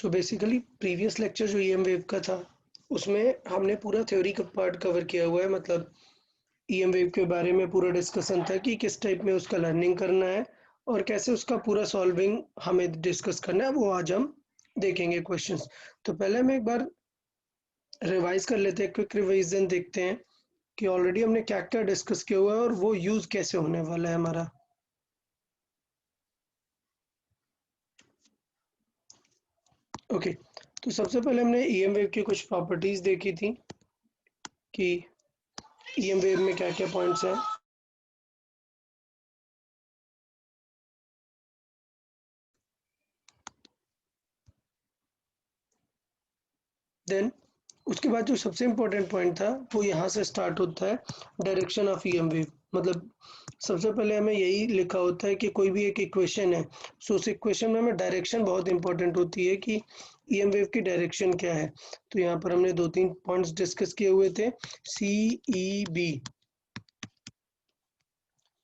So basically previous lecture जो EM wave का था उसमें हमने पूरा थ्योरी का पार्ट कवर किया हुआ है। मतलब ईएम वेव के बारे में पूरा डिस्कशन था कि किस टाइप में उसका लर्निंग करना है और कैसे उसका पूरा सॉल्विंग हमें डिस्कस करना है, वो आज हम देखेंगे क्वेश्चंस। तो पहले हम एक बार रिवाइज कर लेते हैं, क्विक रिवीजन देखते हैं कि ऑलरेडी हमने क्या क्या डिस्कस किया हुआ है और वो यूज कैसे होने वाला है हमारा। ओके, तो सबसे पहले हमने ईएम वेव की कुछ प्रॉपर्टीज देखी थी कि ईएम वेव में क्या क्या पॉइंट्स हैं। देन उसके बाद जो सबसे इम्पोर्टेंट पॉइंट था वो यहाँ से स्टार्ट होता है, डायरेक्शन ऑफ ईएम वेव। मतलब सबसे पहले हमें यही लिखा होता है कि कोई भी एक इक्वेशन है, सो उस इक्वेशन में हमें डायरेक्शन बहुत इंपॉर्टेंट होती है कि ईएम वेव की डायरेक्शन क्या है। तो यहाँ पर हमने 2-3 पॉइंट्स डिस्कस किए हुए थे, सी ई बी।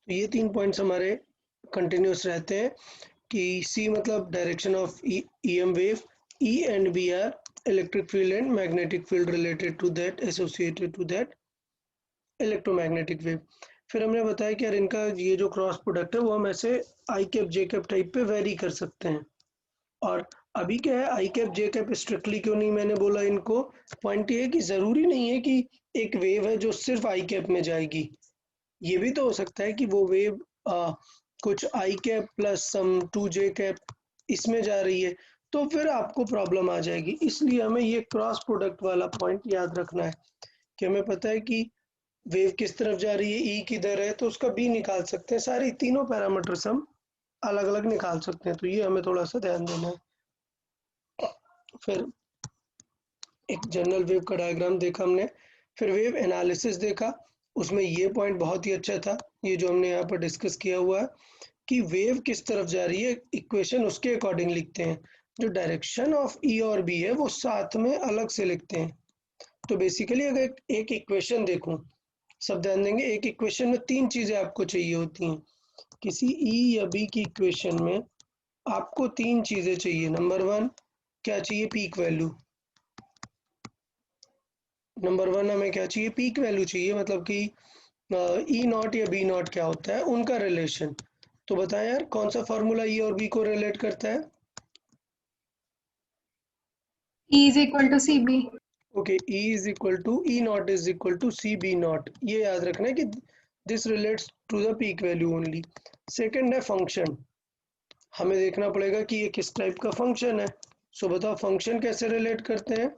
तो ये 3 पॉइंट्स हमारे कंटिन्यूस रहते हैं कि सी मतलब direction of EM wave, E and B are electric field and magnetic field related to that, associated to that electromagnetic wave. फिर हमने बताया कि यार इनका ये जो क्रॉस प्रोडक्ट है वो हम ऐसे आई कैप जे कैप टाइप पे वेरी कर सकते हैं। और अभी क्या है, आई कैप जे कैप स्ट्रिक्टली क्यों नहीं मैंने बोला इनको, पॉइंट ये है कि जरूरी नहीं है कि एक वेव है जो सिर्फ आई कैप में जाएगी। ये भी तो हो सकता है कि वो वेव कुछ आई कैप प्लस सम 2 जे कैप इसमें जा रही है, तो फिर आपको प्रॉब्लम आ जाएगी। इसलिए हमें ये क्रॉस प्रोडक्ट वाला पॉइंट याद रखना है कि हमें पता है कि वेव किस तरफ जा रही है, ई किधर है, तो उसका बी निकाल सकते हैं। सारी तीनों पैरामीटर्स हम अलग अलग निकाल सकते हैं, तो ये हमें थोड़ा सा ध्यान देना है। फिर एक जनरल वेव का डायग्राम देखा हमने, फिर वेव एनालिसिस देखा, उसमें ये पॉइंट बहुत ही अच्छा था, ये जो हमने यहाँ पर डिस्कस किया हुआ है कि वेव किस तरफ जा रही है, इक्वेशन उसके अकॉर्डिंग लिखते हैं। जो डायरेक्शन ऑफ ई और बी है वो साथ में अलग से लिखते हैं। तो बेसिकली अगर एक इक्वेशन देखूं, सब ध्यान देंगे, एक इक्वेशन में 3 चीजें आपको चाहिए होती हैं। किसी ई या बी की इक्वेशन में आपको 3 चीजें चाहिए। नंबर 1 क्या चाहिए, पीक वैल्यू। नंबर 1 हमें क्या चाहिए, पीक वैल्यू चाहिए, मतलब कि ई नॉट या बी नॉट क्या होता है, उनका रिलेशन। तो बताएं यार कौन सा फॉर्मूला ई और बी को रिलेट करता है। E is equal to CB. Okay, E is equal to E naught is equal to C B naught, ये याद रखना है कि this relates to the peak value only. Second है फंक्शन, हमें देखना पड़ेगा कि ये किस टाइप का फंक्शन है। सो बताओ फंक्शन कैसे रिलेट करते हैं,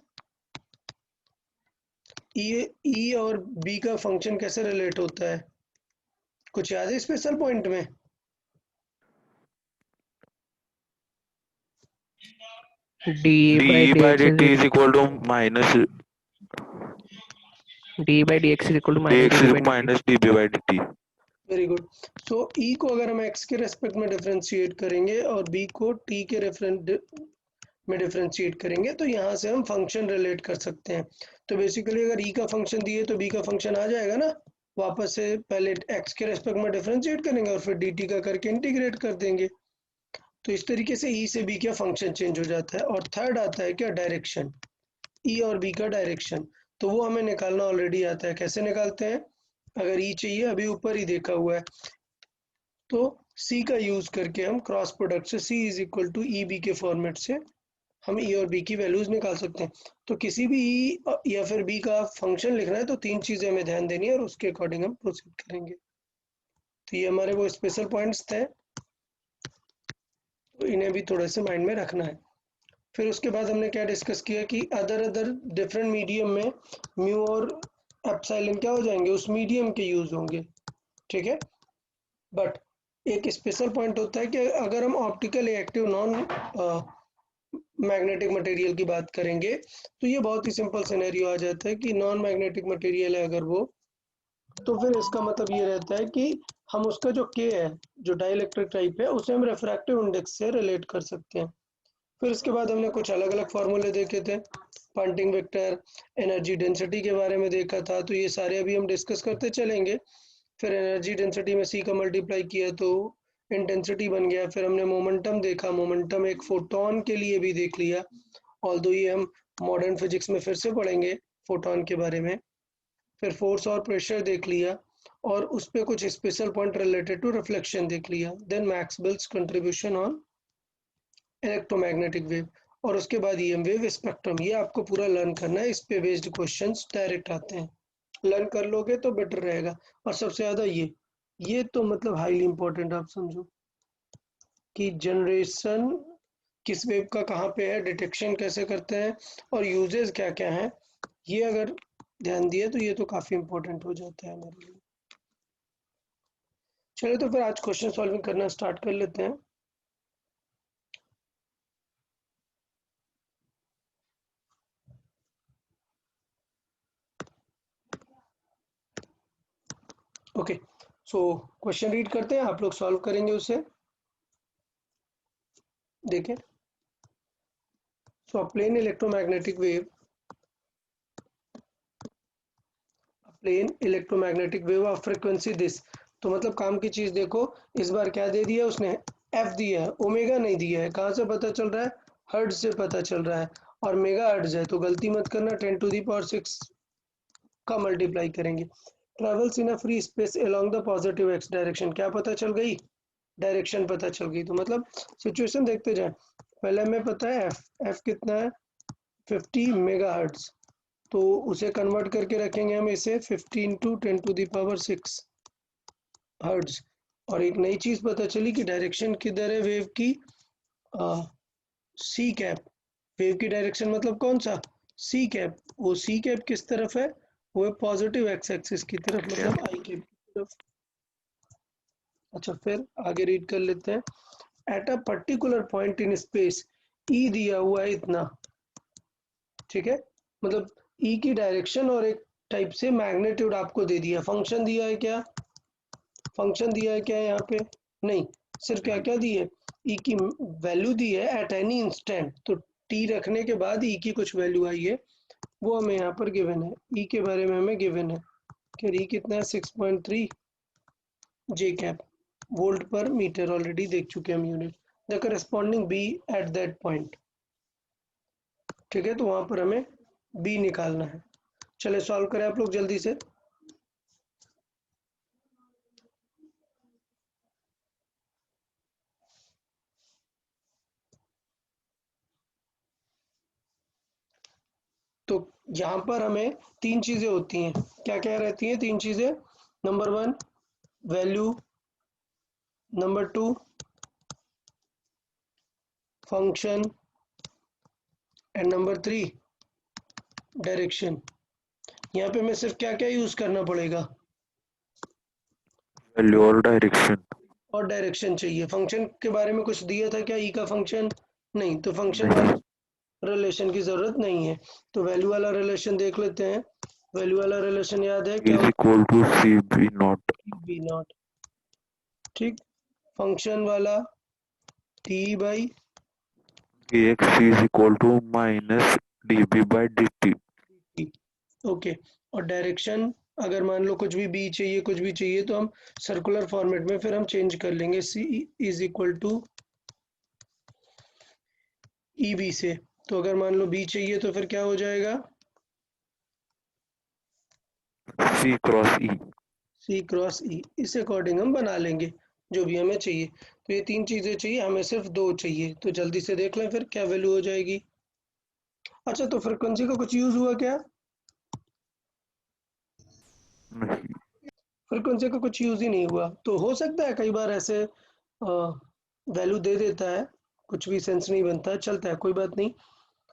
ई और बी का फंक्शन कैसे रिलेट होता है, कुछ याद है स्पेशल पॉइंट में। d by dt is equal to minus D by dx is equal to minus dx is dB by dt. minus dB by dt. Very good. So E को अगर हम एक्स के रेस्पेक्ट में differentiate करेंगे और B को T के reference में डिफरेंशिएट करेंगे तो यहाँ से हम फंक्शन रिलेट कर सकते हैं। तो बेसिकली अगर ई का फंक्शन दिए तो बी का फंक्शन आ जाएगा ना, वापस से पहले एक्स के रेस्पेक्ट में डिफरेंशिएट करेंगे और फिर डी टी का करके इंटीग्रेट कर देंगे। तो इस तरीके से ई से बी का फंक्शन चेंज हो जाता है। और थर्ड आता है क्या, डायरेक्शन, ई और बी का डायरेक्शन। तो वो हमें निकालना ऑलरेडी आता है, कैसे निकालते हैं, अगर ई चाहिए अभी ऊपर ही देखा हुआ है, तो सी का यूज करके हम क्रॉस प्रोडक्ट से C is equal to E B के फॉर्मेट से हम ई और बी की वैल्यूज निकाल सकते हैं। तो किसी भी ई या फिर बी का फंक्शन लिखना है तो 3 चीजें हमें ध्यान देनी है और उसके अकॉर्डिंग हम प्रोसीड करेंगे। तो ये हमारे वो स्पेशल पॉइंट्स थे, तो इन्हें भी थोड़े से माइंड में रखना है। फिर उसके बाद हमने क्या डिस्कस किया कि अदर डिफरेंट मीडियम में म्यू और एप्सिलॉन क्या हो जाएंगे, उस मीडियम के यूज होंगे, ठीक है। बट एक स्पेशल पॉइंट होता है कि अगर हम optical active non magnetic material की बात करेंगे तो ये बहुत ही सिंपल सिनेरियो आ जाता है कि नॉन मैग्नेटिक मटेरियल है अगर वो, तो फिर इसका मतलब ये रहता है कि हम उसका जो के है, जो डाइलेक्ट्रिक टाइप है, उसे हम रिफ्रैक्टिव इंडेक्स से रिलेट कर सकते हैं। फिर इसके बाद हमने कुछ अलग अलग फार्मूले देखे थे, पॉइंटिंग वेक्टर, एनर्जी डेंसिटी के बारे में देखा था, तो ये सारे अभी हम डिस्कस करते चलेंगे। फिर एनर्जी डेंसिटी में सी का मल्टीप्लाई किया तो इंटेंसिटी बन गया, फिर हमने मोमेंटम देखा, मोमेंटम एक फोटोन के लिए भी देख लिया, ऑल्दो ये हम मॉडर्न फिजिक्स में फिर से पढ़ेंगे फोटोन के बारे में। फिर फोर्स और प्रेशर देख लिया और उस पे कुछ special point related to reflection देख लिया। Then Maxwell's contribution on electromagnetic wave, और उसके बाद ईएम वेव स्पेक्ट्रम। ये आपको पूरा लर्न करना है, इस पे बेस्ड क्वेश्चंस डायरेक्ट आते हैं, लर्न कर लोगे तो बेटर रहेगा। और सबसे ज्यादा ये तो मतलब हाईली इंपॉर्टेंट, आप समझो कि जनरेशन किस वेव का कहाँ पे है, डिटेक्शन कैसे करते हैं और यूजेस क्या क्या हैं, ये अगर ध्यान दिए तो ये तो काफी इंपॉर्टेंट हो जाता है हमारे लिए। चलो तो फिर आज क्वेश्चन सॉल्विंग करना स्टार्ट कर लेते हैं। ओके, सो क्वेश्चन रीड करते हैं, आप लोग सॉल्व करेंगे उसे। देखें, so a plane electromagnetic wave, of frequency this. तो मतलब काम की चीज देखो, इस बार क्या दे दिया उसने, एफ दिया है, ओमेगा नहीं दिया है। कहाँ से पता चल रहा है, हर्ट्ज से पता चल रहा है, और मेगा हर्ट्ज है तो गलती मत करना, 10⁻6 का मल्टीप्लाई करेंगे। Travels in a free space along the positive X direction, क्या पता चल गई, डायरेक्शन पता चल गई। तो मतलब सिचुएशन देखते जाए, पहले हमें पता है एफ कितना है, 50 मेगा हर्ट्ज, तो उसे कन्वर्ट करके रखेंगे हम इसे 50 इंटू 10⁻6 हर्ट्ज। और एक नई चीज पता चली कि डायरेक्शन किधर है वेव की, सी कैप। वेव की डायरेक्शन मतलब कौन सा, सी कैप। वो सी कैप किस तरफ है, वो है पॉजिटिव एक्स एक्सिस की तरफ, मतलब आई कैप की तरफ। अच्छा, फिर आगे रीड कर लेते हैं। At a particular point in space, E दिया हुआ है इतना, ठीक है, मतलब ई की डायरेक्शन और एक टाइप से मैग्नीट्यूड आपको दे दिया। फंक्शन दिया है क्या, फंक्शन दिया है क्या यहाँ पे, नहीं, सिर्फ क्या क्या दी है, ई की वैल्यू दी है एट एनी इंस्टेंट। तो टी रखने के बाद ई की कुछ वैल्यू आई है, वो हमें यहाँ पर गिवन है। ई के बारे में हमें गिवन है कि ई कितना है, 6.3 जे कैप, वोल्ट पर मीटर, ऑलरेडी देख चुके हैं हम unit. The corresponding B at that point, ठीक है, तो वहां पर हमें बी निकालना है। चले सॉल्व करें आप लोग जल्दी से। तो यहाँ पर हमें तीन चीजें होती हैं, क्या क्या रहती हैं तीन चीजें, number 1 value, number 2 function, and number 3 direction. यहाँ पे हमें सिर्फ क्या क्या यूज करना पड़ेगा, वैल्यू और डायरेक्शन। और डायरेक्शन चाहिए। फंक्शन के बारे में कुछ दिया था क्या, ई का फंक्शन, नहीं, तो फंक्शन नहीं, वाला रिलेशन की जरूरत नहीं है। तो वैल्यू वाला रिलेशन देख लेते हैं। वैल्यू वाला रिलेशन याद है क्या, is equal to C B naught, B naught, ठीक। फंक्शन वाला T by, X is equal to minus D B by D T. Okay. और डायरेक्शन अगर मान लो कुछ भी बी चाहिए, कुछ भी चाहिए, तो हम सर्कुलर फॉर्मेट में फिर हम चेंज कर लेंगे, C is equal to E B से। तो अगर मान लो बी चाहिए तो फिर क्या हो जाएगा, सी क्रॉस ई। सी क्रॉस ई, इस अकॉर्डिंग हम बना लेंगे जो भी हमें चाहिए। तो ये तीन चीजें चाहिए, हमें सिर्फ दो चाहिए, तो जल्दी से देख लें फिर क्या वैल्यू हो जाएगी। अच्छा, तो फ्रिक्वेंसी का कुछ यूज हुआ क्या, नहीं, फ्रिक्वेंसी का कुछ यूज ही नहीं हुआ। तो हो सकता है कई बार ऐसे वैल्यू दे देता है, कुछ भी सेंस नहीं बनता है, चलता है, कोई बात नहीं।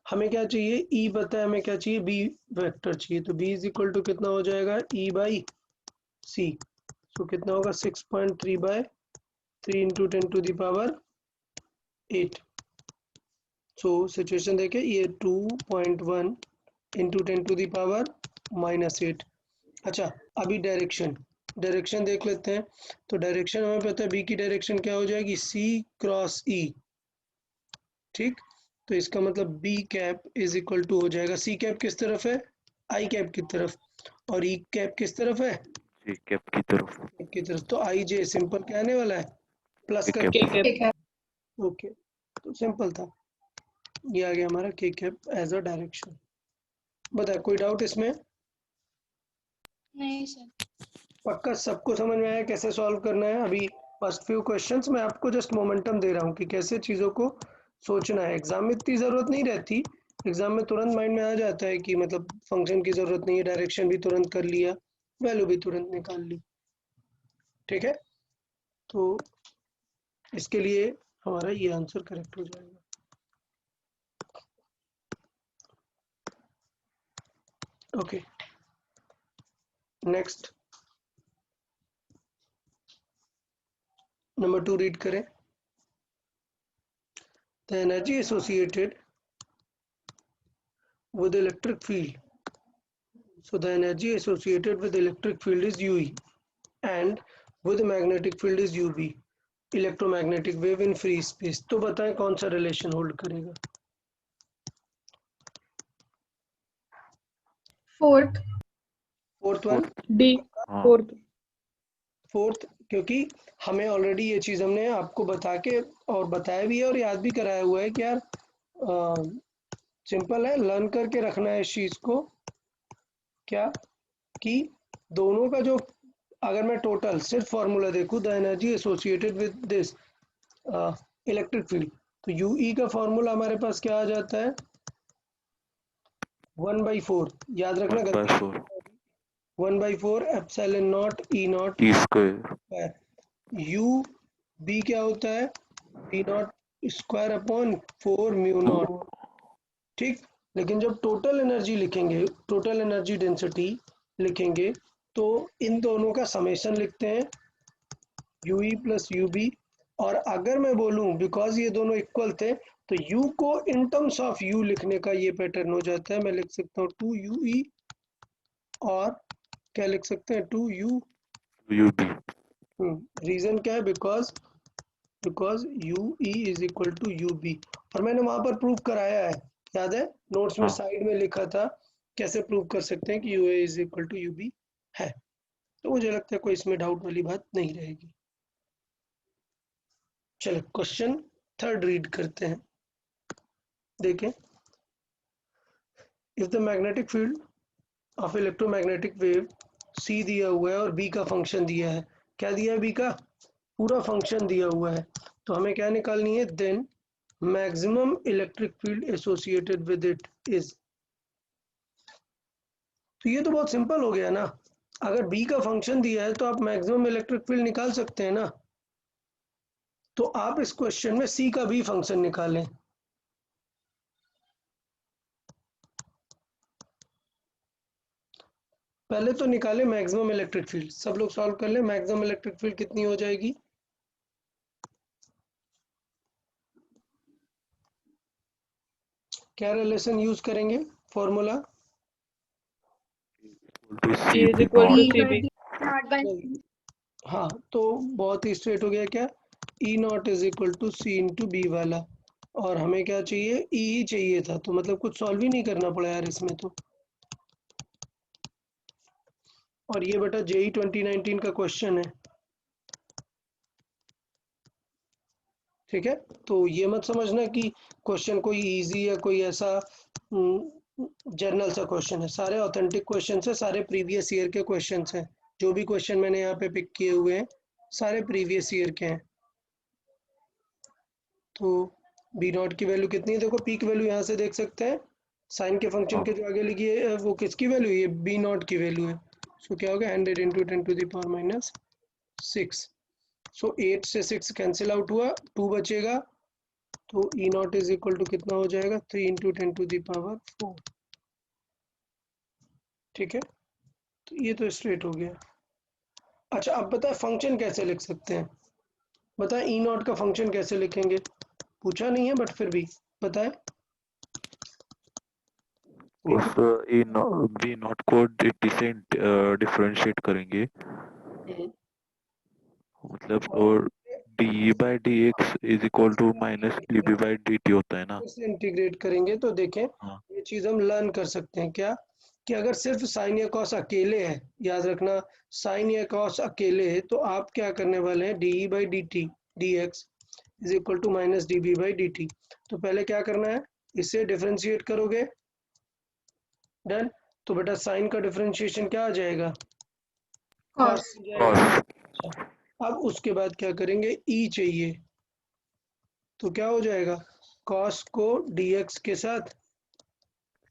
हमें क्या चाहिए, ई पता है, हमें क्या चाहिए, बी वेक्टर चाहिए। तो बी इज इक्वल टू कितना हो जाएगा, ई बाई सी। तो कितना होगा, 6.3/3 इंटू 10⁻8। सो सिचुएशन देखे, ये 2.1 इंटू 10⁻−8। अच्छा, अभी डायरेक्शन, डायरेक्शन देख लेते हैं। तो डायरेक्शन हमें पता है, बी की डायरेक्शन क्या हो जाएगी, सी क्रॉस ई, ठीक। तो इसका मतलब B cap is equal to हो जाएगा, सी कैप किस तरफ है, आई कैप की तरफ, और ई कैप किस तरफ है, जी कैप की तरफ। कैप की तरफ। तो आई जे सिंपल क्या आने वाला है, प्लस K करके cap. ठीक है। ओके, तो सिंपल था, ये आ गया हमारा के कैप एज अ डायरेक्शन। बता, कोई डाउट इसमें? नहीं सर। पक्का सबको समझ में आया कैसे सॉल्व करना है? अभी फर्स्ट फ्यू क्वेश्चंस मैं आपको जस्ट मोमेंटम दे रहा हूँ कि कैसे चीज़ों को सोचना है। एग्जाम में इतनी ज़रूरत नहीं रहती, एग्जाम में तुरंत माइंड में आ जाता है कि मतलब फंक्शन की ज़रूरत नहीं है, डायरेक्शन भी तुरंत कर लिया, वैल्यू भी तुरंत निकाल ली। ठीक है, तो इसके लिए हमारा ये आंसर करेक्ट हो जाएगा। ओके, नेक्स्ट नंबर 2 रीड करें। The energy associated with electric field. So the energy associated with electric field is UE and with magnetic field is UB. Electromagnetic wave in free space. तो बताएं कौन सा relation hold करेगा? Fourth. Fourth one, D. हाँ fourth. Fourth, क्योंकि हमें already ये चीज़ हमने आपको बता के और बताया भी है और याद भी कराया हुआ है कि यार सिंपल है, लर्न करके रखना है इस चीज़ को, क्या कि दोनों का जो, अगर मैं टोटल सिर्फ फॉर्मूला देखूं, the energy associated with this electric field, तो यूई का फॉर्मूला हमारे पास क्या आ जाता है? 1/4, याद रखना 1/4 1/4 epsilon naught E naught E square. U B क्या होता है? B naught square upon 4 mu naught. ठीक, लेकिन जब टोटल एनर्जी लिखेंगे, टोटल एनर्जी डेंसिटी लिखेंगे, तो इन दोनों का समेशन लिखते हैं, यूई प्लस यूबी। और अगर मैं बोलूं बिकॉज ये दोनों इक्वल थे, तो u को इन टर्म्स ऑफ u लिखने का ये पैटर्न हो जाता है। मैं लिख सकता हूँ 2ue, और क्या लिख सकते हैं 2u। UB. रीजन क्या है? Because ue is equal to ub, और मैंने वहां पर प्रूव कराया है, याद है? नोट्स में हाँ साइड में लिखा था कैसे प्रूव कर सकते हैं कि ua is equal to ub है। तो मुझे लगता है कोई इसमें डाउट वाली बात नहीं रहेगी। चलो क्वेश्चन थर्ड रीड करते हैं, देखें। If the magnetic field of electromagnetic wave सी दिया हुआ है और बी का फंक्शन दिया है, क्या दिया है? बी का पूरा फंक्शन दिया हुआ है, तो हमें क्या निकालनी है? Then maximum electric field associated with it is. तो ये तो बहुत सिंपल हो गया ना, अगर बी का फंक्शन दिया है तो आप मैक्सिमम इलेक्ट्रिक फील्ड निकाल सकते हैं ना। तो आप इस क्वेश्चन में सी का भी फंक्शन निकालें। पहले तो निकाले मैक्सिमम इलेक्ट्रिक फील्ड, सब लोग सॉल्व कर ले। मैक्सिमम इलेक्ट्रिक फील्ड कितनी हो जाएगी? क्या रिलेशन यूज करेंगे? Formula equal to E is CB equal to naught. CB। हाँ, तो बहुत ही स्ट्रेट हो गया। क्या? E naught is equal to C into B वाला, और हमें क्या चाहिए? ई ही चाहिए था, तो मतलब कुछ सॉल्व ही नहीं करना पड़ा यार इसमें तो। और ये बेटा जेई 2019 का क्वेश्चन है, ठीक है? तो ये मत समझना कि क्वेश्चन कोई इजी है, कोई ऐसा जनरल सा क्वेश्चन है। सारे ऑथेंटिक क्वेश्चन है, सारे प्रीवियस ईयर के क्वेश्चन हैं। जो भी क्वेश्चन मैंने यहाँ पे पिक किए हुए हैं सारे प्रीवियस ईयर के हैं। तो बी नॉट की वैल्यू कितनी है? देखो, पीक वैल्यू यहाँ से देख सकते हैं, साइन के फंक्शन के जो आगे लिखी है वो किसकी वैल्यू है? ये बी नॉट की वैल्यू है। सो क्या होगा? 100 इंटू 10⁻⁻6। सो 8 से 6 कैंसिल आउट हुआ, 2 बचेगा, तो ई नॉट इज इक्वल टू कितना हो जाएगा? 3 इंटू 10⁻4। ठीक है, तो ये तो स्ट्रेट हो गया। अच्छा, अब बताए फंक्शन कैसे लिख सकते हैं? बताए ई नॉट का फंक्शन कैसे लिखेंगे? पूछा नहीं है बट फिर भी बताए। उस E B naught को dt से डिफरेंशिएट करेंगे, मतलब और D by D X is equal to minus D B by D T होता है ना। इसे इंटीग्रेट करेंगे तो देखें, हाँ ये चीज हम लर्न कर सकते हैं क्या, कि अगर सिर्फ साइन या कॉस अकेले है, याद रखना साइन या कॉस अकेले है, तो आप क्या करने वाले हैं? D by D T dx is equal to minus db by dt। तो पहले क्या करना है, इसे डिफरेंशिएट करोगे, डन। तो बेटा साइन का डिफरेंशिएशन क्या आ जाएगा, cos. कॉस जाएगा। cos अच्छा, अब उसके बाद क्या करेंगे, e चाहिए, तो क्या हो जाएगा, कॉस को dx के साथ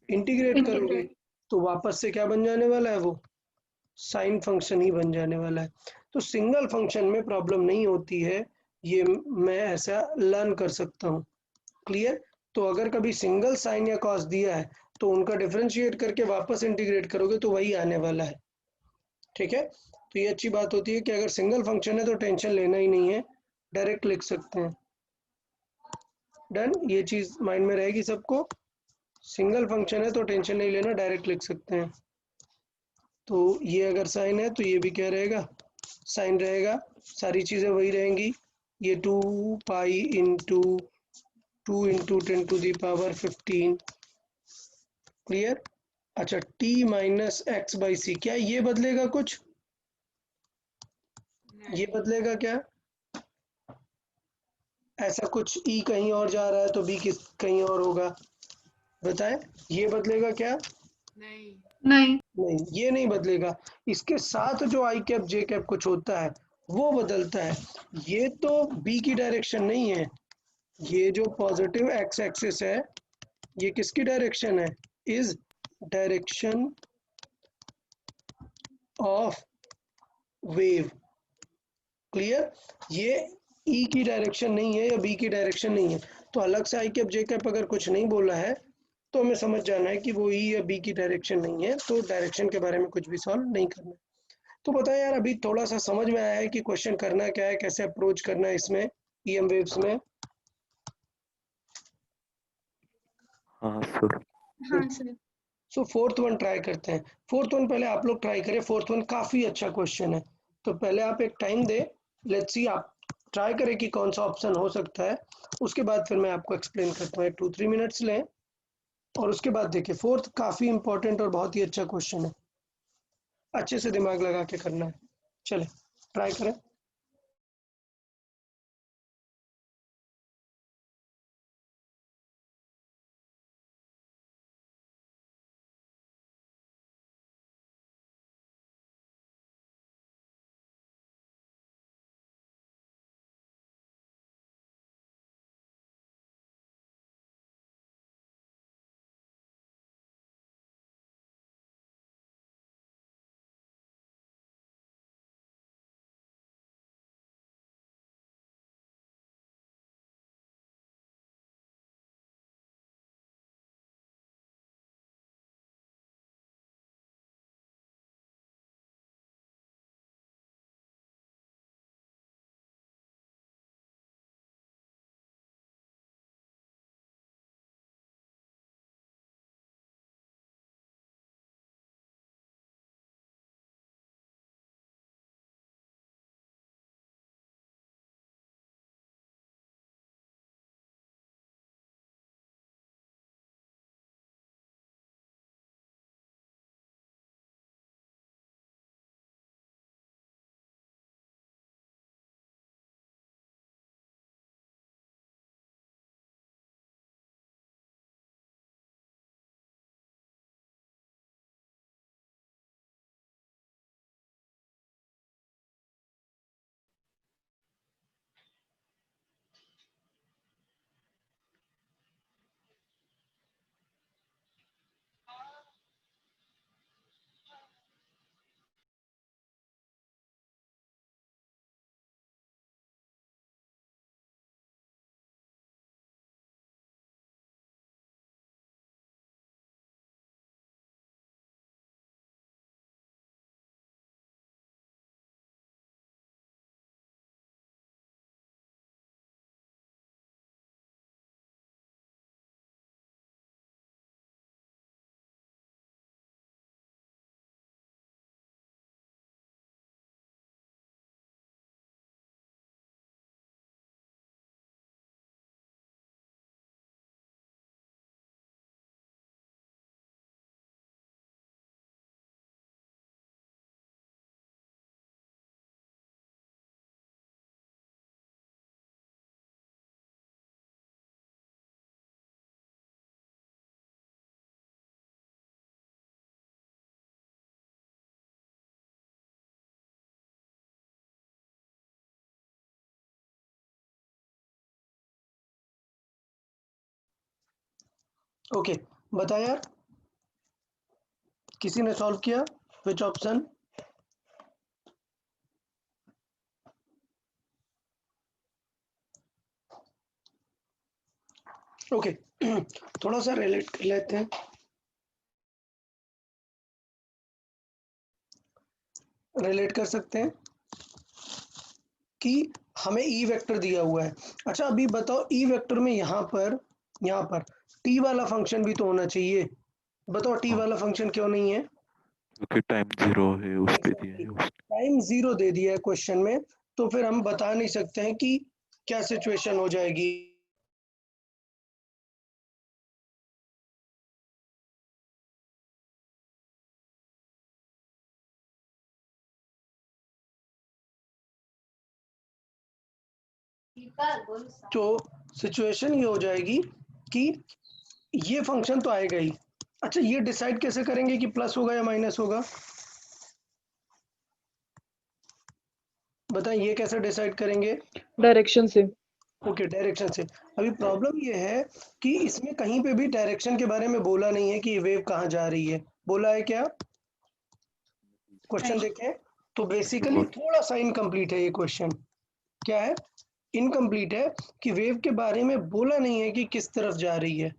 इंटीग्रेट करोगे, Integrate. तो वापस से क्या बन जाने वाला है, वो साइन फंक्शन ही बन जाने वाला है। तो सिंगल फंक्शन में प्रॉब्लम नहीं होती है, ये मैं ऐसा लर्न कर सकता हूँ। क्लियर। तो अगर कभी सिंगल साइन या कॉस दिया है तो उनका डिफरेंशिएट करके वापस इंटीग्रेट करोगे तो वही आने वाला है। ठीक है, तो ये अच्छी बात होती है कि अगर सिंगल फंक्शन है तो टेंशन लेना ही नहीं है, डायरेक्ट लिख सकते हैं। डन, ये चीज माइंड में रहेगी सबको, सिंगल फंक्शन है तो टेंशन नहीं लेना, डायरेक्ट लिख सकते हैं। तो ये अगर साइन है तो ये भी क्या रहेगा, साइन रहेगा, सारी चीज़ें वही रहेंगी। ये 2 पाई इंटू 2 × 10⁻15। क्लियर। अच्छा, t माइनस एक्स बाई सी, क्या ये बदलेगा कुछ, ये बदलेगा क्या, ऐसा कुछ e कहीं और जा रहा है तो b किस कहीं और होगा, बताएं, ये बदलेगा क्या, नहीं. नहीं ये नहीं बदलेगा। इसके साथ जो आई कैप जे कैप कुछ होता है वो बदलता है, ये तो b की डायरेक्शन नहीं है, ये जो पॉजिटिव एक्स एक्सिस है ये किसकी डायरेक्शन है, is direction of wave. Clear, ये ई की डायरेक्शन नहीं है या बी की डायरेक्शन नहीं है। तो अलग से आई कैप जे कैप अगर कुछ नहीं बोला है तो हमें समझ जाना है कि वो ई या बी की डायरेक्शन नहीं है, तो डायरेक्शन के बारे में कुछ भी सॉल्व नहीं करना है। तो बताएं यार, अभी थोड़ा सा समझ में आया है कि क्वेश्चन करना क्या है, कैसे अप्रोच करना है इसमें ईएम वेव्स में। हाँ सर। हाँ सर. सो फोर्थ वन ट्राई करते हैं। फोर्थ वन पहले आप लोग ट्राई करें, फोर्थ वन काफ़ी अच्छा क्वेश्चन है। तो पहले आप एक टाइम दे, लेट्स सी, आप ट्राई करें कि कौन सा ऑप्शन हो सकता है, उसके बाद फिर मैं आपको एक्सप्लेन करता हूँ। 2-3 मिनट्स लें और उसके बाद देखिए, फोर्थ काफ़ी इंपॉर्टेंट और बहुत ही अच्छा क्वेश्चन है, अच्छे से दिमाग लगा के करना है। चले ट्राई करें। ओके, बता यार, किसी ने सॉल्व किया? Which option? ओके, थोड़ा सा रिलेट कर लेते हैं। रिलेट कर सकते हैं कि हमें ई वेक्टर दिया हुआ है। अच्छा अभी बताओ, ई वेक्टर में यहाँ पर टी वाला फंक्शन भी तो होना चाहिए। बताओ टी हाँ, वाला फंक्शन क्यों नहीं है? क्योंकि टाइम 0 है उस पे दिया एग्जैक्टली, है उसने। टाइम 0 दे दिया है क्वेश्चन में, तो फिर हम बता नहीं सकते हैं कि क्या सिचुएशन हो जाएगी। तो सिचुएशन ये हो जाएगी कि ये फंक्शन तो आएगा ही। अच्छा ये डिसाइड कैसे करेंगे कि प्लस होगा या माइनस होगा? बताएं, ये कैसे डिसाइड करेंगे? डायरेक्शन से। ओके, डायरेक्शन से। अभी प्रॉब्लम ये है कि इसमें कहीं पे भी डायरेक्शन के बारे में बोला नहीं है कि ये वेव कहाँ जा रही है। बोला है क्या? क्वेश्चन नहीं। देखें तो बेसिकली थोड़ा सा इनकम्प्लीट है ये क्वेश्चन। क्या है? इनकम्प्लीट है कि वेव के बारे में बोला नहीं है कि किस तरफ जा रही है,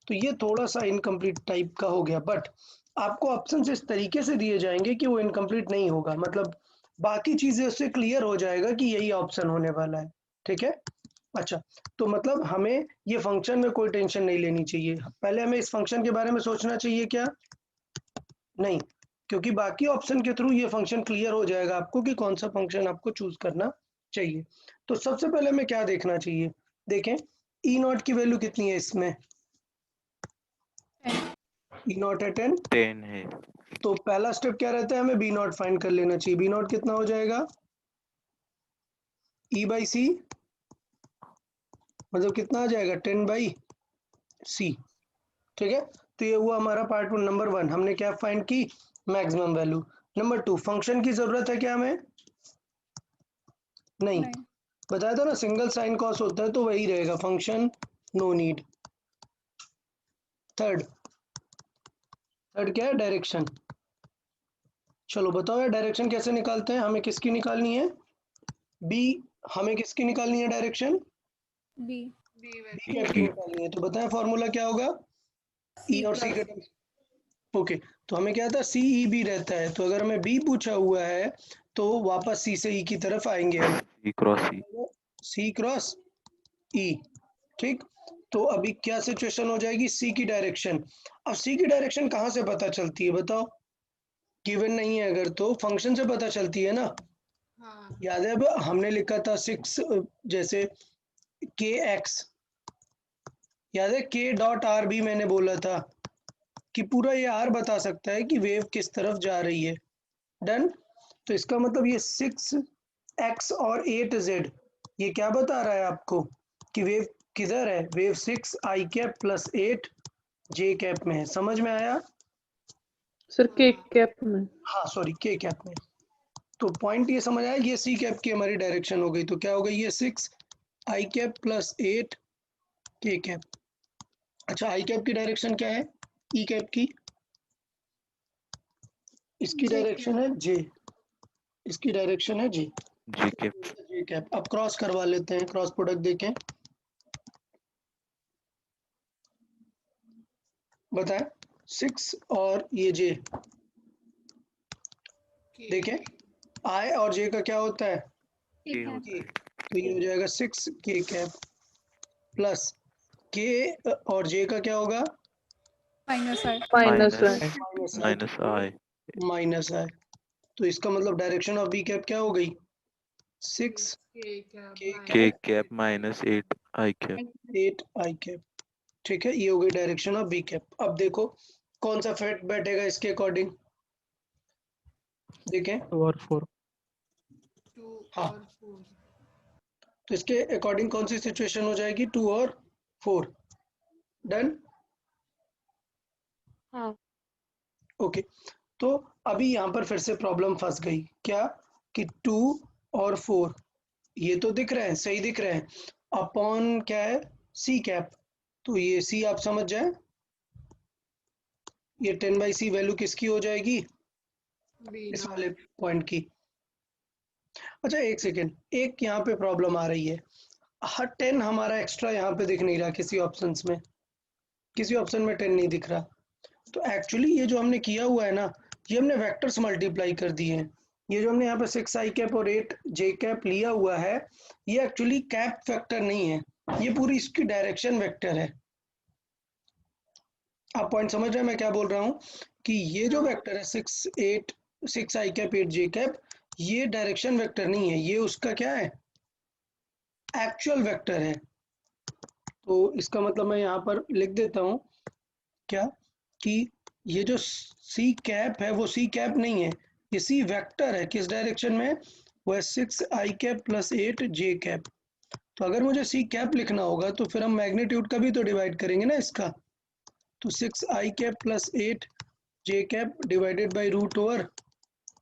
तो ये थोड़ा सा इनकम्प्लीट टाइप का हो गया। बट आपको ऑप्शन इस तरीके से दिए जाएंगे कि वो इनकम्प्लीट नहीं होगा, मतलब बाकी चीजें उससे क्लियर हो जाएगा कि यही ऑप्शन होने वाला है। ठीक है। अच्छा, तो मतलब हमें ये फंक्शन में कोई टेंशन नहीं लेनी चाहिए। पहले हमें इस फंक्शन के बारे में सोचना चाहिए क्या? नहीं, क्योंकि बाकी ऑप्शन के थ्रू ये फंक्शन क्लियर हो जाएगा आपको कि कौन सा फंक्शन आपको चूज करना चाहिए। तो सबसे पहले हमें क्या देखना चाहिए? देखें, ई नॉट की वैल्यू कितनी है इसमें? ई नॉट है 10। 10 है। तो पहला स्टेप क्या रहता है? हमें बी नॉट फाइंड कर लेना चाहिए। बी नॉट कितना हो जाएगा? ई बाई सी, मतलब कितना आ जाएगा? 10 बाई सी। ठीक है, तो ये हुआ हमारा पार्ट नंबर 1। हमने क्या फाइंड की? Maximum value. नंबर 2, फंक्शन की जरूरत है क्या हमें? नहीं, नहीं। बताया था ना, सिंगल साइन कॉस होता है तो वही रहेगा फंक्शन, नो नीड। थर्ड क्या है? डायरेक्शन। चलो बताओ यार, डायरेक्शन कैसे निकालते हैं? हमें किसकी निकालनी है? बी। हमें किसकी निकालनी है डायरेक्शन? बी। बी कैप की निकालनी है। तो बताएं फॉर्मूला क्या होगा? ई और सी का टर्म। ओके, तो हमें क्या था? सी ई बी रहता है, तो अगर हमें बी पूछा हुआ है तो वापस सी से ई की तरफ आएंगे हम। ई क्रॉस ई। सी क्रॉस ई। ठीक, तो अभी क्या सिचुएशन हो जाएगी? सी की डायरेक्शन। अब सी की डायरेक्शन कहाँ से पता चलती है बताओ? गिवन नहीं है अगर, तो फंक्शन से पता चलती है ना। हाँ। याद है, अब हमने लिखा था 6, जैसे के एक्स, याद है के डॉट आर भी मैंने बोला था कि पूरा ये आर बता सकता है कि वेव किस तरफ जा रही है। डन। तो इसका मतलब ये 6x और 8z, ये क्या बता रहा है आपको कि वेव किधर है? Wave 6 i cap plus 8 j cap में है। समझ में आया? सर के कैप में। हाँ सॉरी, k कैप में। तो पॉइंट ये समझ आया, ये सी कैप की हमारी डायरेक्शन हो गई। तो क्या हो गई? ये 6 i cap plus 8 k cap. अच्छा, आई कैप की डायरेक्शन क्या है? ई कैप की, इसकी जे डायरेक्शन है जे, इसकी डायरेक्शन है जे। जी के। जे कैप। अब क्रॉस करवा लेते हैं, क्रॉस प्रोडक्ट देखें, बताएं 6 और ये जे, देखें आई और जे का क्या होता है? के होता है। तो ये हो जाएगा 6 के कैप प्लस के, और जे का क्या होगा? माइनस आई। माइनस है। माइनस माइनस आई। माइनस आई। तो इसका मतलब डायरेक्शन ऑफ बी कैप क्या हो गई? 6 के के कैप कैप माइनस 8 आई कैप। 8 आई कैप। ठीक है, ये हो गई डायरेक्शन ऑफ बी कैप। अब देखो कौन सा फेट बैठेगा इसके अकॉर्डिंग, देखें। 2 और 4। हाँ, तो इसके अकॉर्डिंग कौन सी सिचुएशन हो जाएगी? 2 और 4। डन। हाँ। ओके, तो अभी यहाँ पर फिर से प्रॉब्लम फंस गई। क्या? कि 2 और 4 ये तो दिख रहे हैं, सही दिख रहे हैं, अपॉन क्या है? C cap. तो ये सी आप समझ जाए, ये 10/c वैल्यू किसकी हो जाएगी? बी इस नॉट वाले पॉइंट की। अच्छा एक सेकेंड, एक यहाँ पे प्रॉब्लम आ रही है। हर 10 हमारा एक्स्ट्रा यहाँ पे दिख नहीं रहा किसी ऑप्शंस में, किसी ऑप्शन में 10 नहीं दिख रहा। तो एक्चुअली ये जो हमने किया हुआ है ना, ये हमने वेक्टर्स मल्टीप्लाई कर दिए हैं। ये जो हमने यहाँ पे 6i कैप और 8j कैप लिया हुआ है, ये एक्चुअली कैप वेक्टर नहीं है, ये पूरी इसकी डायरेक्शन वेक्टर है। आप पॉइंट समझ रहे हैं मैं क्या बोल रहा हूँ? कि ये जो वेक्टर है 6i कैप 8j कैप, ये डायरेक्शन वेक्टर नहीं है, ये उसका क्या है? एक्चुअल वेक्टर है। तो इसका मतलब मैं यहाँ पर लिख देता हूँ क्या, कि ये जो सी कैप है वो सी कैप नहीं है, ये सी वेक्टर है। किस डायरेक्शन में? वो है 6i cap plus 8j cap. तो अगर मुझे सी कैप लिखना होगा तो फिर हम मैग्नीट्यूड का भी तो डिवाइड करेंगे ना इसका। तो 6i cap plus 8j cap divided by root over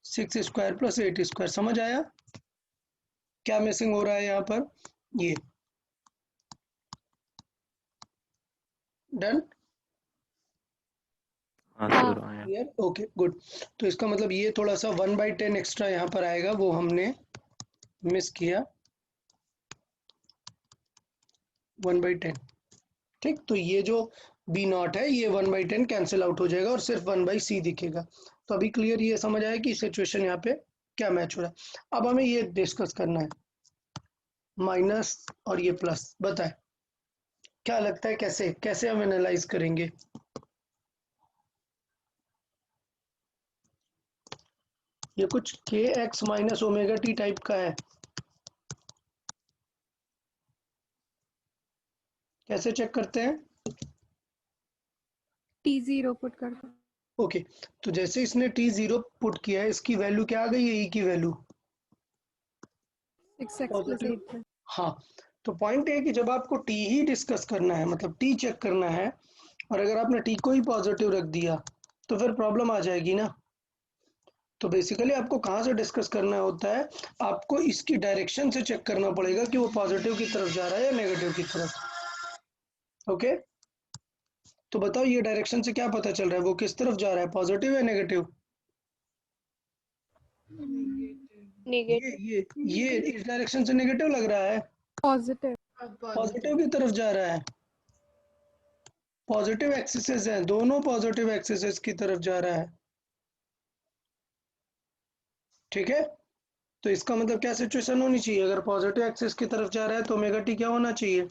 6 square plus 8 square. समझ आया क्या मिसिंग हो रहा है यहाँ पर? ये डन? हाँ हाँ सर आया। क्लियर? Okay good. तो इसका मतलब ये थोड़ा सा 1/10 एक्स्ट्रा यहाँ पर आएगा, वो हमने मिस किया। 1/10। ठीक, तो ये जो बी नॉट है ये 1/10 कैंसिल आउट हो जाएगा और सिर्फ 1/c दिखेगा। तो अभी क्लियर ये समझ आया कि सिचुएशन यहाँ पे क्या मैच हो रहा है। अब हमें ये डिस्कस करना है, माइनस और ये प्लस। बताए क्या लगता है कैसे कैसे हम एनालाइज करेंगे? ये कुछ के x minus omega T type का है, कैसे चेक करते हैं? T0 पुट कर दो। ओके, तो जैसे इसने t0 पुट किया है, इसकी वैल्यू क्या आ गई है? e की वैल्यू 6x plus पॉजिटिव। 8 है। हाँ, तो पॉइंट है कि जब आपको t ही डिस्कस करना है, मतलब t चेक करना है, और अगर आपने t को ही पॉजिटिव रख दिया तो फिर प्रॉब्लम आ जाएगी ना। तो बेसिकली आपको कहाँ से डिस्कस करना होता है? आपको इसकी डायरेक्शन से चेक करना पड़ेगा कि वो पॉजिटिव की तरफ जा रहा है या नेगेटिव की तरफ। ओके, तो बताओ ये डायरेक्शन से क्या पता चल रहा है, वो किस तरफ जा रहा है, पॉजिटिव या नेगेटिव? ये इस डायरेक्शन से नेगेटिव लग रहा है, पॉजिटिव। पॉजिटिव की तरफ जा रहा है। पॉजिटिव एक्सिसेस हैं, दोनों पॉजिटिव एक्सिसेस की तरफ जा रहा है। ठीक है, तो इसका मतलब क्या सिचुएशन होनी चाहिए? अगर पॉजिटिव एक्सिस की तरफ जा रहा है तो ओमेगा टी क्या होना चाहिए?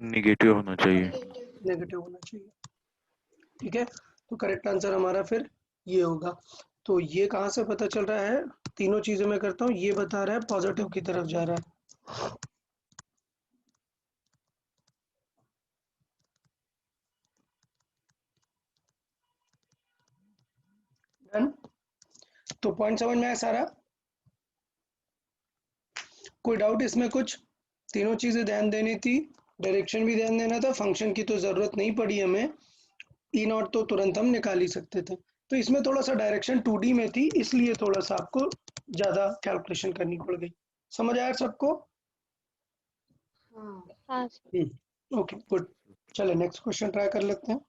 निगेटिव होना चाहिए। नेगेटिव होना चाहिए। ठीक है, तो करेक्ट आंसर हमारा फिर ये होगा। तो ये कहाँ से पता चल रहा है? तीनों चीजें मैं करता हूँ, ये बता रहा है पॉजिटिव की तरफ जा रहा है। डन? तो पॉइंट समझ में आया सारा? कोई डाउट इसमें कुछ? तीनों चीजें ध्यान देनी थी, डायरेक्शन भी ध्यान देना था, फंक्शन की तो जरूरत नहीं पड़ी हमें, ई नॉट तो तुरंत हम निकाल ही सकते थे। तो इसमें थोड़ा सा डायरेक्शन 2D में थी, इसलिए थोड़ा सा आपको ज्यादा कैलकुलेशन करनी पड़ गई। समझ आया सबको? हाँ। Okay good. चलो नेक्स्ट क्वेश्चन ट्राई कर लेते हैं।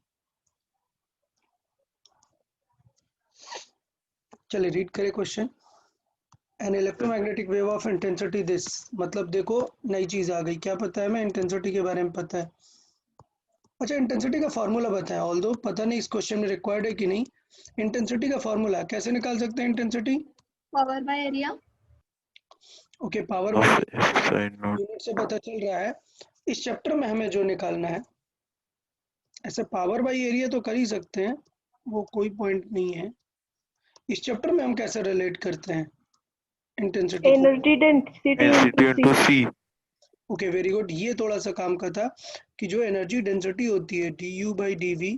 चलिए रीड करें question. An electromagnetic wave of intensity this, मतलब देखो नई चीज आ गई। क्या पता है? मैं इंटेंसिटी के बारे में पता है। अच्छा, इंटेंसिटी का फार्मूला बताएं, ऑल्दो पता नहीं इस क्वेश्चन में रिक्वायर्ड है कि नहीं। इंटेंसिटी का फार्मूला कैसे निकाल सकते हैं? Intensity power by area. Okay, power by of F sine not. Unit से पता चल रहा है। इस चैप्टर में हमें जो निकालना है, ऐसे पावर बाई एरिया तो कर ही सकते हैं, वो कोई पॉइंट नहीं है। इस चैप्टर में हम कैसे रिलेट करते हैं इंटेंसिटी को? Energy density density into into C. C. Okay very good, ये थोड़ा सा काम का था कि जो एनर्जी डेंसिटी होती है du/dv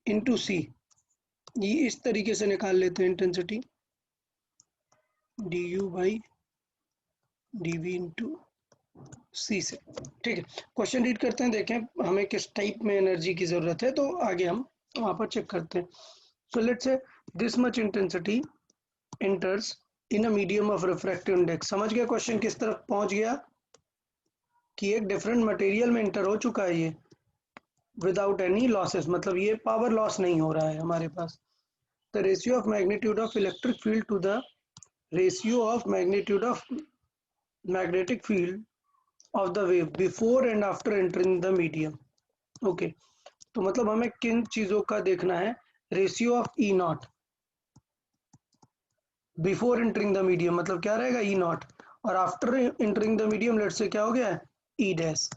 इंटू सी, ये इस तरीके से निकाल लेते हैं इंटेंसिटी, du/dv इंटू सी से। ठीक है, क्वेश्चन रीड करते हैं, देखें हमें किस टाइप में एनर्जी की जरूरत है, तो आगे हम वहां पर चेक करते हैं। So let's say this much intensity enters in a medium of refractive index। समझ गया क्वेश्चन किस तरफ पहुंच गया? कि एक डिफरेंट मटेरियल में इंटर हो चुका है ये। विदाउट एनी लॉसेस, मतलब ये पावर लॉस नहीं हो रहा है हमारे पास। The ratio of magnitude of electric field to the ratio of magnitude of magnetic field of the wave before and after entering the medium. Okay, तो मतलब हमें किन चीजों का देखना है, ratio of E naught before entering the medium मतलब क्या रहेगा ई नॉट, और after entering the medium late से क्या हो गया ई डैश।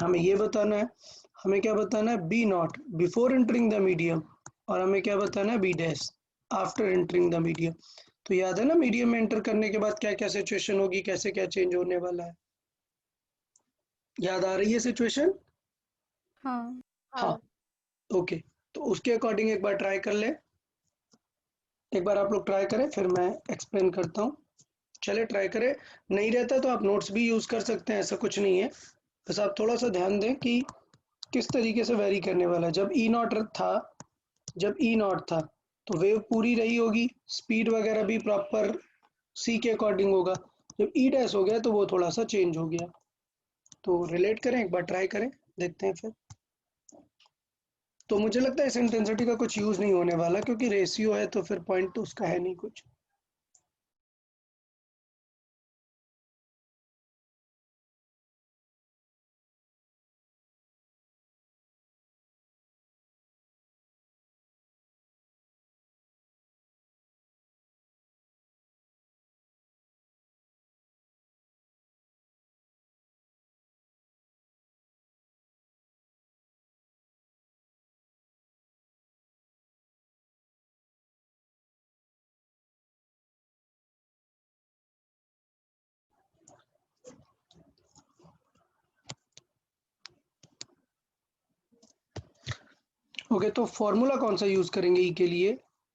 हमें ये बताना है, हमें क्या बताना है B naught before entering the medium, और हमें क्या बताना है B dash after entering the medium. तो याद है ना मीडियम में एंटर करने के बाद क्या क्या सिचुएशन होगी, कैसे क्या चेंज होने वाला है, याद आ रही है सिचुएशन? हाँ। हाँ, ओके, तो उसके अकॉर्डिंग एक बार ट्राई कर ले, एक बार आप लोग ट्राई करें फिर मैं एक्सप्लेन करता हूँ। चले ट्राई करें, नहीं रहता तो आप नोट्स भी यूज कर सकते हैं, ऐसा कुछ नहीं है, बस आप थोड़ा सा ध्यान दें कि किस तरीके से वेरी करने वाला है। जब ई नॉट था, जब ई नॉट था तो वेव पूरी रही होगी, स्पीड वगैरह भी प्रॉपर सी के अकॉर्डिंग होगा। जब ई डैश हो गया तो वो थोड़ा सा चेंज हो गया। तो रिलेट करें, एक बार ट्राई करें, देखते हैं फिर। तो मुझे लगता है इस इंटेंसिटी का कुछ यूज नहीं होने वाला, क्योंकि रेशियो है तो फिर पॉइंट तो उसका है नहीं कुछ। ओके, तो फॉर्मूला कौन सा यूज करेंगे ई के लिए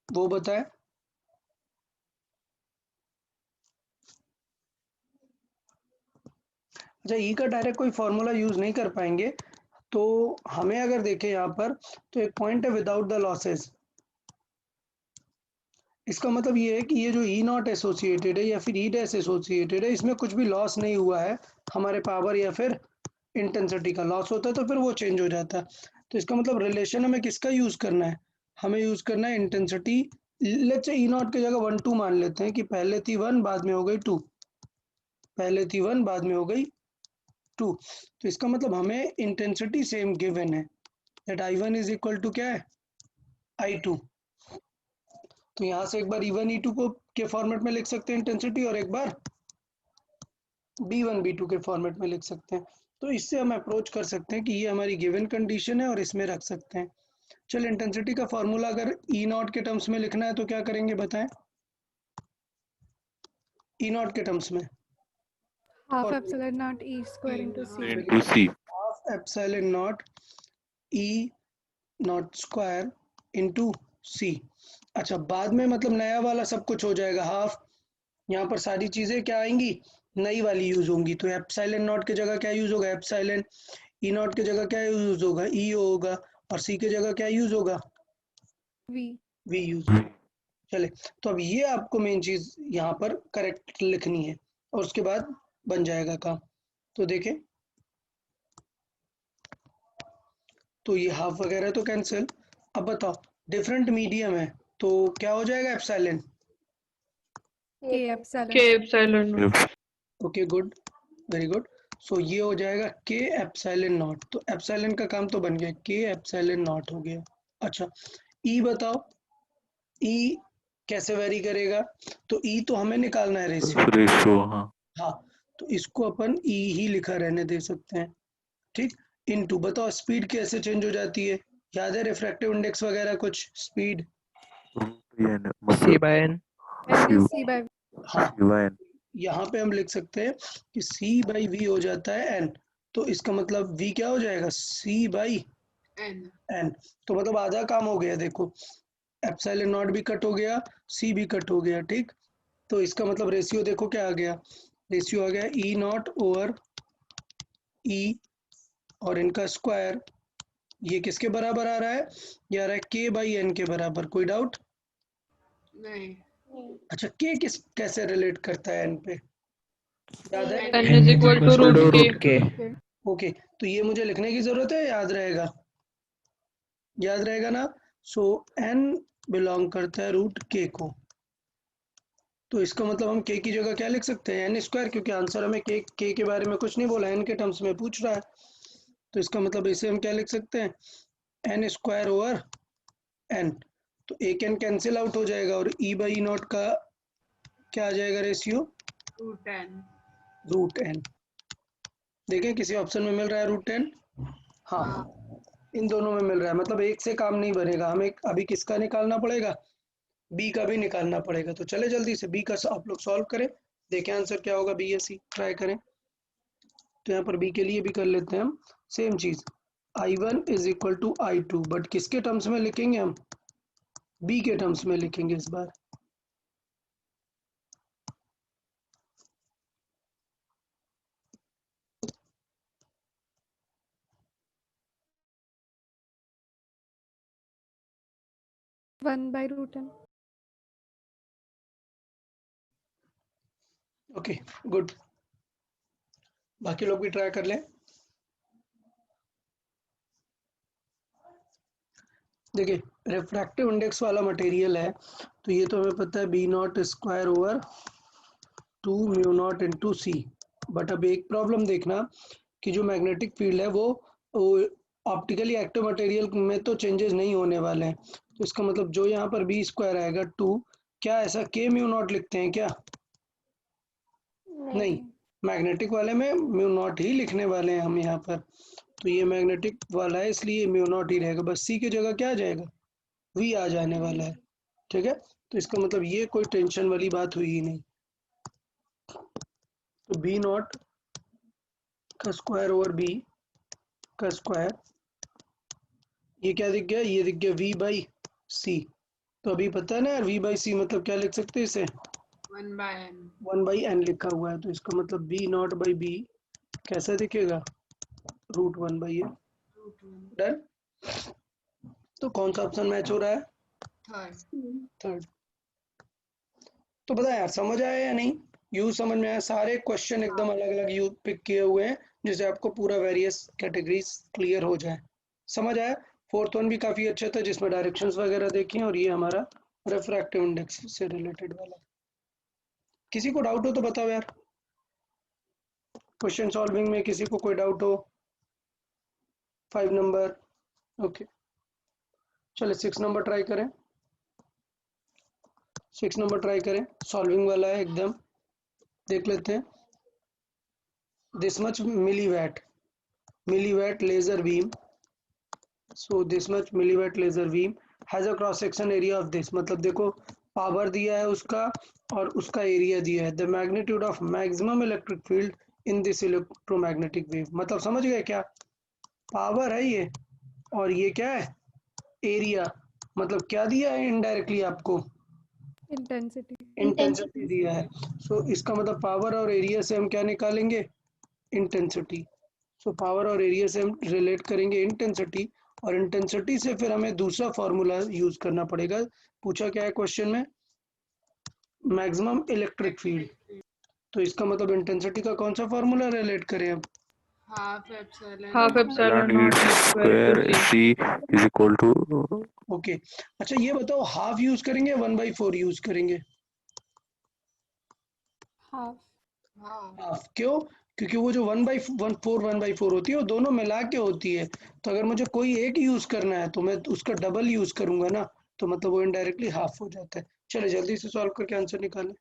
वो बताएं। अच्छा, ई का डायरेक्ट कोई फॉर्मूला यूज नहीं कर पाएंगे, तो हमें अगर देखें यहाँ पर तो एक पॉइंट है विदाउट द लॉसेस। इसका मतलब ये है कि ये जो ई नॉट एसोसिएटेड है या फिर ई डैश एसोसिएटेड है, इसमें कुछ भी लॉस नहीं हुआ है हमारे पावर या फिर इंटेंसिटी का। लॉस होता है तो फिर वो चेंज हो जाता है। तो इसका मतलब रिलेशन हमें किसका यूज करना है, हमें यूज करना है intensity. Let's say E not की जगह 1 2 मान लेते हैं कि पहले थी 1 बाद में हो गई 2, पहले थी 1 बाद में हो गई 2। तो इसका मतलब हमें इंटेंसिटी सेम गिवन है, that I1 is equal to क्या है I2। तो यहाँ से एक बार E1 E2 को के फॉर्मेट में लिख सकते हैं इंटेंसिटी, और एक बार B1 B2 के फॉर्मेट में लिख सकते हैं। तो इससे हम अप्रोच कर सकते हैं कि ये हमारी गिवन कंडीशन है और इसमें रख सकते हैं। चल, इंटेंसिटी का फॉर्मूला अगर ई नॉट के टर्म्स में लिखना है तो क्या करेंगे बताएं, ई नॉट के टर्म्स में half epsilon naught E square into C. into C. Half epsilon naught E naught square into C. अच्छा, बाद में मतलब नया वाला सब कुछ हो जाएगा हाफ, यहाँ पर सारी चीजें क्या आएंगी नई वाली यूज होंगी। तो एप्सिलॉन नॉट की जगह क्या यूज होगा एप्सिलॉन, ई नॉट की जगह क्या यूज होगा ई होगा, और सी की जगह क्या यूज होगा वी। वी यूज होगा। चले, तो अब ये आपको मेन चीज यहाँ पर करेक्ट लिखनी है और उसके बाद बन जाएगा काम। तो देखें, तो ये हाफ वगैरह तो कैंसिल। अब बताओ, डिफरेंट मीडियम है तो क्या हो जाएगा epsilon. K epsilon. K epsilon naught. Yep. Okay, good, very good. So ये हो जाएगा के एप्सिलॉन नॉट, तो एप्सिलॉन का काम तो बन गया, के एप्सिलॉन नॉट हो गया। अच्छा, ई बताओ, ई कैसे वेरी करेगा, तो ई तो हमें निकालना है रेशियो। Ratio, हाँ. हाँ, तो इसको अपन ई ही लिखा रहने दे सकते हैं, ठीक। इनटू बताओ स्पीड कैसे चेंज हो जाती है, याद है रिफ्रैक्टिव इंडेक्स वगैरह कुछ स्पीड। N, C मतलब by N. N is C by. हाँ, C by N. यहाँ पे हम लिख सकते हैं कि c बाई वी हो जाता है n, तो इसका मतलब v क्या हो जाएगा c बाई n। तो मतलब आधा काम हो गया, देखो एप्सिलॉन नॉट भी कट हो गया, c भी कट हो गया, ठीक। तो इसका मतलब रेशियो देखो क्या आ गया, रेशियो आ गया ई नॉट ओवर ई और इनका स्क्वायर। ये किसके बराबर आ रहा है, ये आ रहा है k बाई एन के बराबर। कोई डाउट नहीं। अच्छा, k किस कैसे रिलेट करता है n पे, याद है? N is equal to root K. K. Okay, तो ये मुझे लिखने की जरूरत है, याद रहेगा। याद रहेगा ना। सो n बिलोंग करता है रूट k को, तो इसका मतलब हम k की जगह क्या लिख सकते हैं, n स्क्वायर, क्योंकि आंसर हमें k के बारे में कुछ नहीं बोला, n के टर्म्स में पूछ रहा है। तो इसका मतलब इसे हम क्या लिख सकते हैं, n स्क्वायर ओवर n। तो एक n कैंसिल आउट हो जाएगा और e बाई ई नॉट का क्या आ जाएगा रेशियो, रूट n। देखें किसी ऑप्शन में मिल रहा है रूट n, हाँ इन दोनों में मिल रहा है, मतलब एक से काम नहीं बनेगा, हमें अभी किसका निकालना पड़ेगा, बी का भी निकालना पड़ेगा। तो चले जल्दी से बी का आप लोग सॉल्व करें, देखें आंसर क्या होगा, बी या सी ट्राई करें। तो यहाँ पर बी के लिए भी कर लेते हैं हम सेम चीज, I1 is equal to I2, but किसके टर्म्स में लिखेंगे हम, बी के टर्म्स में लिखेंगे इस बार। One by root n। Okay good, बाकी लोग भी ट्राई कर लें। देखिए रिफ्रैक्टिव इंडेक्स वाला मटेरियल है, तो ये तो हमें पता है B naught square over 2 mu naught into C. But अब एक प्रॉब्लम देखना कि जो मैग्नेटिक फील्ड है वो ऑप्टिकली एक्टिव मटेरियल में तो चेंजेस नहीं होने वाले हैं, तो इसका मतलब जो यहाँ पर बी स्क्वायर आएगा 2, क्या ऐसा के म्यू नॉट लिखते हैं क्या, नहीं, मैग्नेटिक वाले में म्यू नॉट ही लिखने वाले हैं हम यहाँ पर। तो ये मैग्नेटिक वाला है इसलिए म्यू नॉट ही रहेगा, बस सी की जगह क्या आ जाएगा, वी आ जाने वाला है। ठीक है, तो इसका मतलब ये कोई टेंशन वाली बात हुई ही नहीं। तो बी नॉट का स्क्वायर ओवर बी का स्क्वायर, ये क्या दिख गया, ये दिख गया v बाई सी। तो अभी पता है ना यार, v बाई सी मतलब क्या लिख सकते हैं इसे, 1/n लिखा हुआ है, तो इसका मतलब बी नॉट बाई बी कैसा दिखेगा, रूट 1/n। डन। तो कौन सा ऑप्शन मैच हो रहा है, थर्ड। तो पता है यार समझ आया या नहीं, यू समझ में आया, सारे क्वेश्चन एकदम अलग अलग यू पिक किए हुए हैं जिससे आपको पूरा वेरियस कैटेगरीज क्लियर हो जाए, समझ आया। फोर्थ वन भी काफी अच्छा था जिसमें डायरेक्शंस वगैरह देखी, और ये हमारा रिफ्रैक्टिव इंडेक्स से रिलेटेड वाला। किसी को डाउट हो तो बताओ यार, क्वेश्चन सॉल्विंग में किसी को कोई डाउट हो, 5 नंबर, ओके चले 6 नंबर ट्राई करें, 6 नंबर ट्राई करें, सॉल्विंग वाला है एकदम, देख लेते हैं। This much milliwatt laser beam, so this much milliwatt laser beam has a cross section area of this, मतलब देखो पावर दिया है उसका और उसका एरिया दिया है, the magnitude of maximum electric field in this electromagnetic wave, मतलब समझ गए क्या, पावर है ये और ये क्या है, एरिया, मतलब क्या दिया है इनडायरेक्टली आपको, इंटेंसिटी। इंटेंसिटी दिया है। सो इसका मतलब पावर और एरिया से हम क्या निकालेंगे, इंटेंसिटी। सो पावर और एरिया से हम रिलेट करेंगे इंटेंसिटी, और इंटेंसिटी से फिर हमें दूसरा फॉर्मूला यूज करना पड़ेगा। पूछा क्या है क्वेश्चन में, मैक्सिमम इलेक्ट्रिक फील्ड, तो इसका मतलब इंटेंसिटी का कौन सा फॉर्मूला रिलेट करें अब, half epsilon epsilon E naught E square square into C. C is equal to, okay. अच्छा ये बताओ हाफ यूज करेंगे 1/4 यूज करेंगे, हाफ। हाफ क्यों, क्योंकि वो जो 1/4 होती है वो दोनों मिला के होती है, तो अगर मुझे कोई एक यूज करना है तो मैं उसका डबल यूज करूंगा ना, तो मतलब वो इनडायरेक्टली हाफ हो जाता है। चले जल्दी से सॉल्व करके आंसर निकालें।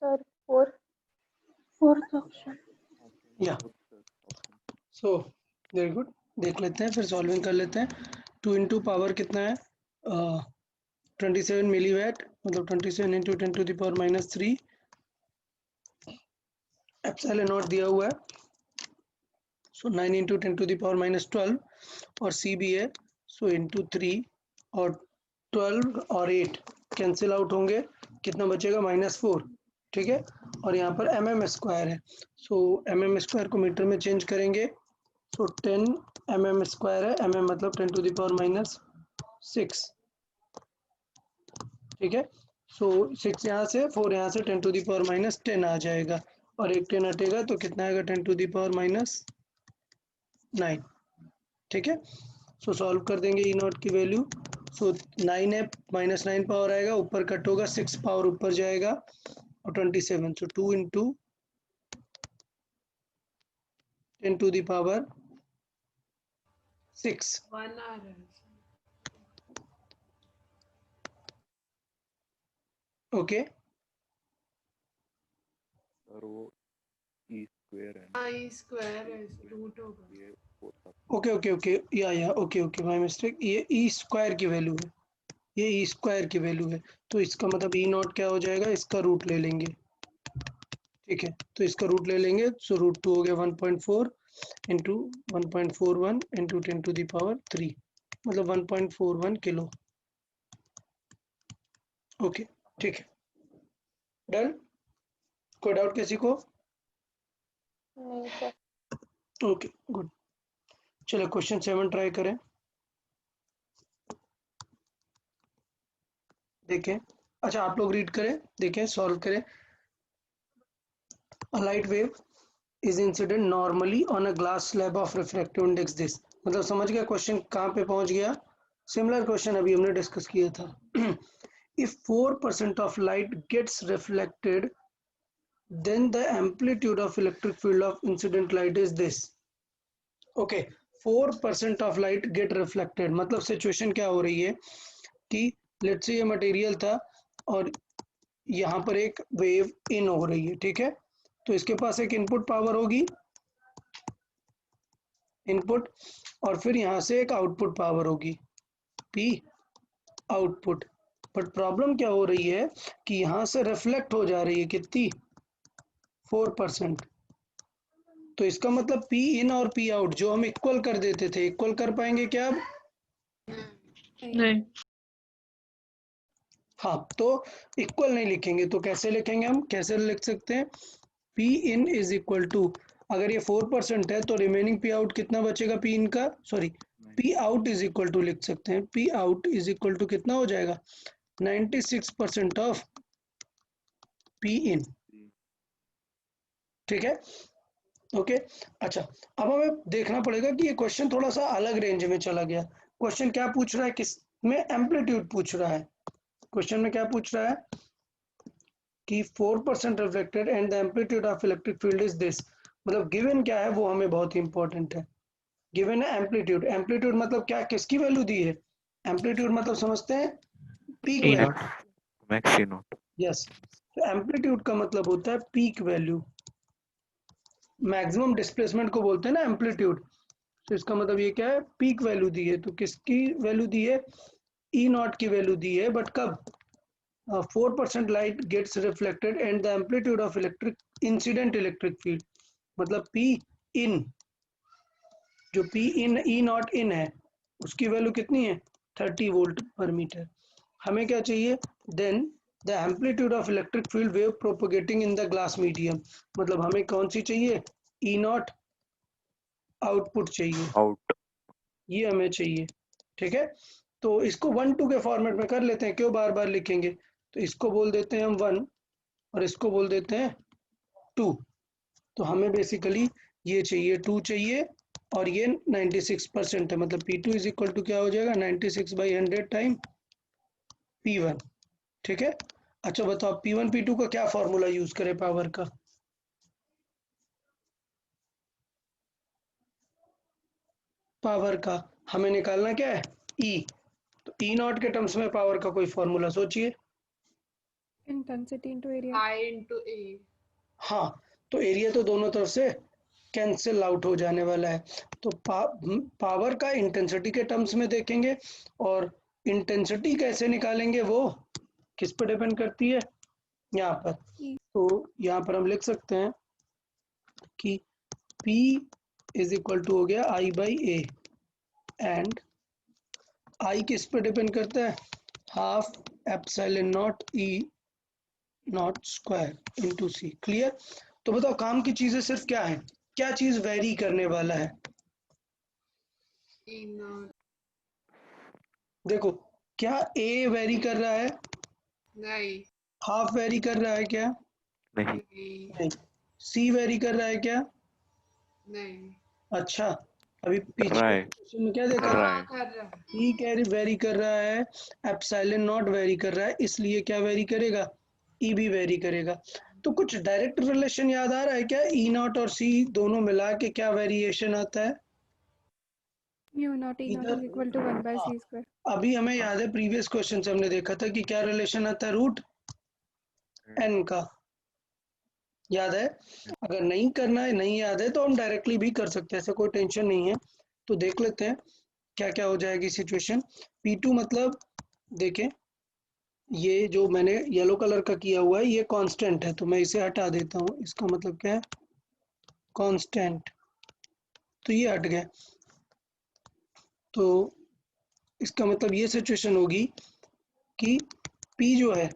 Sir, fourth option. या सो वेरी गुड, देख लेते हैं फिर सॉल्विंग कर लेते हैं। 2 इंटू पावर कितना है 27 मिलीवैट, मतलब 27 इंटू 10⁻³ एप्सिलॉन नॉट दिया हुआ है, सो 9 इंटू 10⁻12 और सी भी है, सो इंटू 3 और 12 और 8 कैंसिल आउट होंगे, कितना बचेगा -4, ठीक है। और यहाँ पर mm² है, सो mm² को मीटर में चेंज करेंगे, सो 10 mm² है, mm मतलब 10⁻6, ठीक है। सो 6 यहाँ से, 4 यहाँ से, 10⁻10 आ जाएगा, और एक 10 हटेगा तो कितना आएगा 10⁻9, ठीक है। सो सॉल्व कर देंगे ई नॉट की वैल्यू, सो 9 है, -9 पावर आएगा, ऊपर कट होगा, 6 पावर ऊपर जाएगा और 27, सो 2 इंटू 10⁻6 ओके। और वो ई स्क्वायर है ये होता ओके ओके ओके, या ओके ओके, माय मिस्टेक, ये ई स्क्वायर की वैल्यू है, ये ई स्क्वायर की वैल्यू है, तो इसका मतलब ई नॉट क्या हो जाएगा, इसका रूट ले लेंगे, ठीक है। तो इसका रूट ले लेंगे, सो √2 हो गया 1.4 इंटू 1.41 इंटू 10⁻3, मतलब 1.41 किलो, ओके, ठीक है, डन। कोई डाउट किसी को? नहीं सर। ओके गुड, चलो क्वेश्चन 7 ट्राई करें, देखें। अच्छा आप लोग रीड करें, देखें, सॉल्व करें। A light wave is incident normally on a glass slab of refractive index this, मतलब समझ गया क्वेश्चन कहाँ पे पहुंच गया। सिमिलर क्वेश्चन अभी हमने डिस्कस किया था। If 4% of light gets reflected, then the amplitude of electric field of incident light is this. Okay, 4% of light get reflected, मतलब सिचुएशन क्या हो रही है कि लेट्स से ये मटेरियल था और यहाँ पर एक वेव इन हो रही है, ठीक है। तो इसके पास एक इनपुट पावर होगी, इनपुट, और फिर यहाँ से एक आउटपुट पावर होगी, P आउटपुट। बट प्रॉब्लम क्या हो रही है कि यहाँ से रिफ्लेक्ट हो जा रही है कितनी, 4%। तो इसका मतलब P इन और P आउट जो हम इक्वल कर देते थे, इक्वल कर पाएंगे क्या अब? नहीं। हाँ, तो इक्वल नहीं लिखेंगे तो कैसे लिखेंगे, हम कैसे लिख सकते हैं, P in is equal to, अगर ये 4% है तो रिमेनिंग P आउट कितना बचेगा, P इन का, sorry P out is equal to लिख सकते हैं, P out is equal to कितना हो जाएगा, 96% ऑफ P इन, ठीक है, ओके। अच्छा अब हमें देखना पड़ेगा कि ये क्वेश्चन थोड़ा सा अलग रेंज में चला गया। क्वेश्चन क्या पूछ रहा है, किस में एम्पलीट्यूड पूछ रहा है, क्वेश्चन में क्या पूछ रहा है कि 4% reflected and the amplitude of electric field is this, मतलब गिवन क्या है वो हमें बहुत इंपॉर्टेंट है। गिवन है एम्पलीट्यूड, एम्पलीट्यूड मतलब क्या, किसकी वैल्यू दी है, एम्पलीट्यूड मतलब समझते हैं peak E value, not max E not. Yes. तो एम्पलीट्यूड का मतलब होता है पीक वैल्यू, मैक्सिमम डिस्प्लेसमेंट को बोलते हैं ना एम्पलीट्यूड, तो इसका मतलब ये क्या है, पीक वैल्यू दी है, तो किसकी वैल्यू दी है, ई नॉट की वैल्यू दी है, बट कब, 4% light gets reflected and the amplitude of electric incident electric field, मतलब पी इन, जो P in E not in है उसकी वैल्यू कितनी है, 30 वोल्ट पर मीटर। हमें क्या चाहिए, then the amplitude of electric field wave propagating in the glass medium, मतलब हमें कौन सी चाहिए, ई नॉट आउटपुट चाहिए, आउट ये हमें चाहिए, ठीक है। तो इसको 1 2 के फॉर्मेट में कर लेते हैं, क्यों बार बार लिखेंगे, तो इसको बोल देते हैं हम 1 और इसको बोल देते हैं 2, तो हमें बेसिकली ये चाहिए 2 चाहिए, और ये 96% है, मतलब P2 इज इक्वल टू क्या हो जाएगा, 96/100 टाइम P1, ठीक है। अच्छा बताओ P1 P2 का क्या फॉर्मूला यूज करें पावर का, पावर का हमें निकालना क्या है, E, तो E नॉट के टर्म्स में पावर का कोई फॉर्मूला सोचिए, Intensity into area. I into A. हाँ, तो एरिया तो दोनों तरफ से कैंसिल आउट हो जाने वाला है। तो पावर का इंटेंसिटी के टर्म्स में देखेंगे, और इंटेंसिटी कैसे निकालेंगे वो किस पर डिपेंड करती है, यहाँ पर। E. तो यहाँ पर हम लिख सकते हैं कि P इज इक्वल टू हो गया I by A, and I किस पर डिपेंड करता है, half epsilon naught E naught square into C. Clear? तो बताओ काम की चीजें सिर्फ क्या है, क्या चीज वेरी करने वाला है। E naught. देखो, क्या A वेरी कर रहा है, नहीं. हाफ वेरी कर रहा है क्या, नहीं। नहीं. नहीं। C वेरी कर रहा है क्या, नहीं. अच्छा। अभी कर पीछे रहा है। क्वेश्चन में क्या देखा, कर रहा हाँ है। कर रहा है. E कैरी वेरी कर रहा है, एप्सिलॉन नॉट वेरी कर रहा है, इसलिए क्या वेरी करेगा, E भी वेरी करेगा। तो कुछ डायरेक्ट रिलेशन याद आ रहा है क्या, E नॉट और C दोनों मिला के क्या वेरिएशन आता है। Mu naught E naught इधर is equal to 1 by हाँ, C square. अभी हमें याद है प्रीवियस क्वेश्चन से हमने देखा था कि क्या रिलेशन आता है, रूट n का, याद है। अगर नहीं करना है, नहीं याद है, तो हम डायरेक्टली भी कर सकते हैं, ऐसा कोई टेंशन नहीं है। तो देख लेते हैं क्या क्या हो जाएगी सिचुएशन। P2 मतलब देखें, ये जो मैंने येलो कलर का किया हुआ है ये कांस्टेंट है, तो मैं इसे हटा देता हूँ। इसका मतलब क्या है, कांस्टेंट, तो ये हट गया। तो इसका मतलब ये सिचुएशन होगी कि P जो है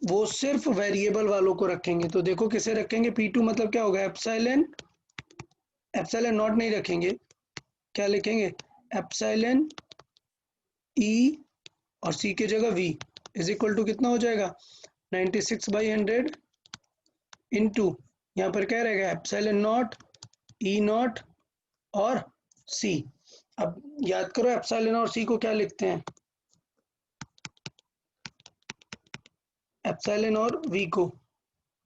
वो सिर्फ वेरिएबल वालों को रखेंगे। तो देखो किसे रखेंगे, P2 मतलब क्या होगा, एप्सिलॉन, एप्सिलॉन नॉट नहीं रखेंगे, क्या लिखेंगे, एप्सिलॉन E और C की जगह V इज इक्वल टू कितना हो जाएगा, 96/100 इंटू, यहाँ पर क्या रहेगा, एप्सिलॉन नॉट E नॉट और C। अब याद करो एप्सिलॉन और C को क्या लिखते हैं, एप्सिलॉन और V को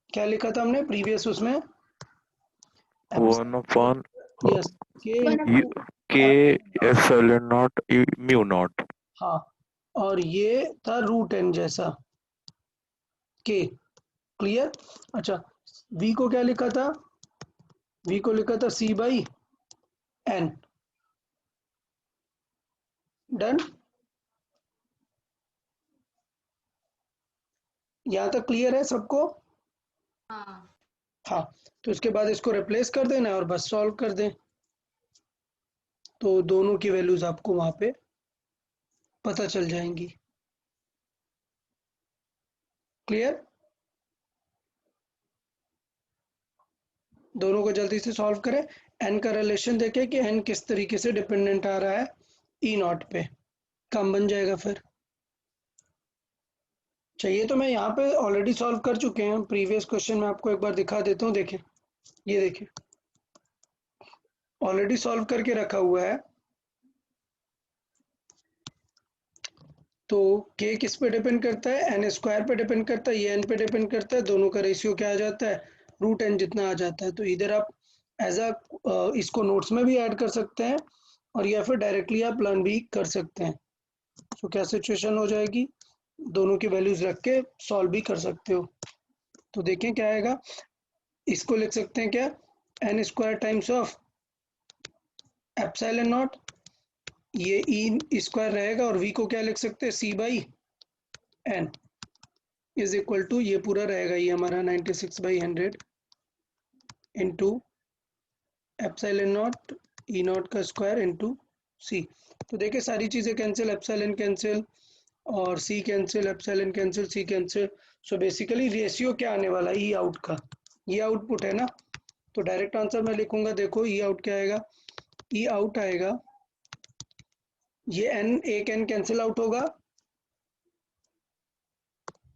क्या लिखा था हमने प्रीवियस उसमें, 1/, yes, K K epsilon not mu naught. हाँ, और ये था रूट n जैसा K। क्लियर? अच्छा, V को क्या लिखा था, V को लिखा था C बाई n। डन? यहाँ तक क्लियर है सबको? हाँ. हाँ, तो इसके बाद इसको रिप्लेस कर देना है और बस सॉल्व कर दें, तो दोनों की वैल्यूज आपको वहां पे पता चल जाएंगी। क्लियर? दोनों को जल्दी से सॉल्व करें। n का रिलेशन देखें कि n किस तरीके से डिपेंडेंट आ रहा है E नॉट पे, काम बन जाएगा फिर। चाहिए तो मैं यहाँ पे ऑलरेडी सॉल्व कर चुके हैं प्रीवियस क्वेश्चन में, आपको एक बार दिखा देता हूँ। देखें, ये देखिए ऑलरेडी सॉल्व करके रखा हुआ है। तो k किस पे डिपेंड करता है, n स्क्वायर पे डिपेंड करता है, ये n पे डिपेंड करता है, दोनों का रेशियो क्या आ जाता है, रूट n जितना आ जाता है। तो इधर आप एज अ इसको नोट्स में भी ऐड कर सकते हैं, और या फिर डायरेक्टली आप लर्न भी कर सकते हैं। तो क्या सिचुएशन हो जाएगी, दोनों की वैल्यूज रख के सॉल्व भी कर सकते हो। तो देखें क्या आएगा, इसको लिख सकते हैं क्या, n square times of epsilon not, ये ई स्क्वायर रहेगा, और v को क्या लिख सकते हैं, c by n is equal to, ये पूरा रहेगा, ये हमारा 96/100 into epsilon naught E naught का स्क्वायर इंटू सी। तो देखिए सारी चीज़ें कैंसिल, एप्सिलॉन कैंसिल और C cancel, epsilon cancel, C cancel. So basically ratio क्या आने वाला है, ई आउट का, ये आउटपुट है ना। तो डायरेक्ट आंसर मैं लिखूंगा, देखो ई आउट क्या आएगा, ई आउट आएगा, ये एन, एक एन कैंसिल आउट होगा,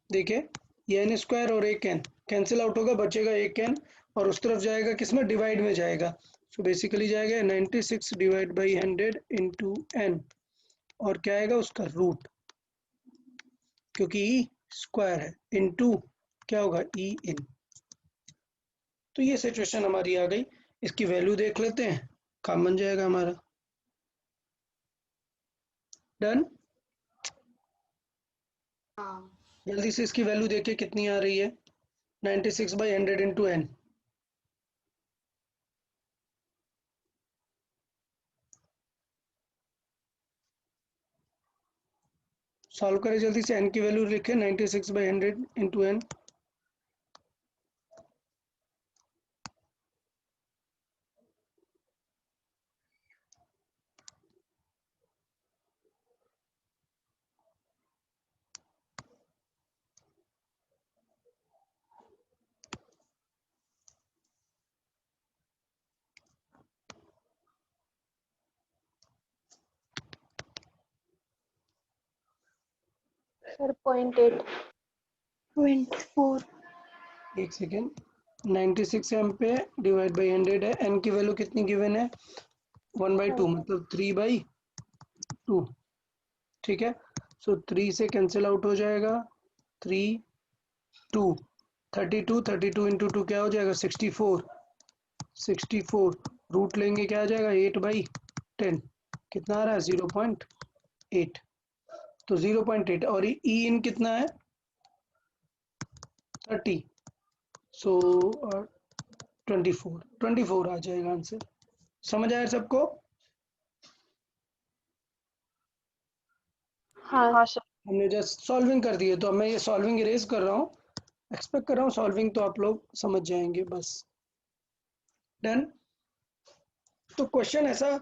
देखिए ये एन स्क्वायर और एक एन कैंसिल आउट होगा, बचेगा एक एन, और उस तरफ जाएगा किसमें, डिवाइड में जाएगा। सो बेसिकली जाएगा 96 डिवाइड बाई 100 इंटू एन, और क्या आएगा उसका रूट, क्योंकि ई स्क्वायर है, इंटू क्या होगा, ई इन। तो ये सिचुएशन हमारी आ गई, इसकी वैल्यू देख लेते हैं, काम बन जाएगा हमारा। डन? हाँ. जल्दी से इसकी वैल्यू देखिए कितनी आ रही है 96/100 इंटू n। सॉल्व करें जल्दी से, n की वैल्यू लिखे 96/100 इंटू n। सर 0.8 24. एक सेकेंड, 96 एम पे डिवाइड बाई 100 है, n की वैल्यू कितनी गिवन है 1/2 मतलब 3/2। ठीक है, सो 3 से कैंसिल आउट हो जाएगा 3 2 32 इंटू 2 क्या हो जाएगा 64 रूट लेंगे क्या आ जाएगा 8/10। कितना आ रहा है 0.8। तो 0.8 और ई इन कितना है 30, सो 24 आ जाएगा आंसर। समझ आया सबको? हाँ सर। हमने जस्ट सॉल्विंग कर दी है, तो अब मैं ये सॉल्विंग इरेज कर रहा हूँ, एक्सपेक्ट कर रहा हूँ सॉल्विंग तो आप लोग समझ जाएंगे बस। डन। तो क्वेश्चन ऐसा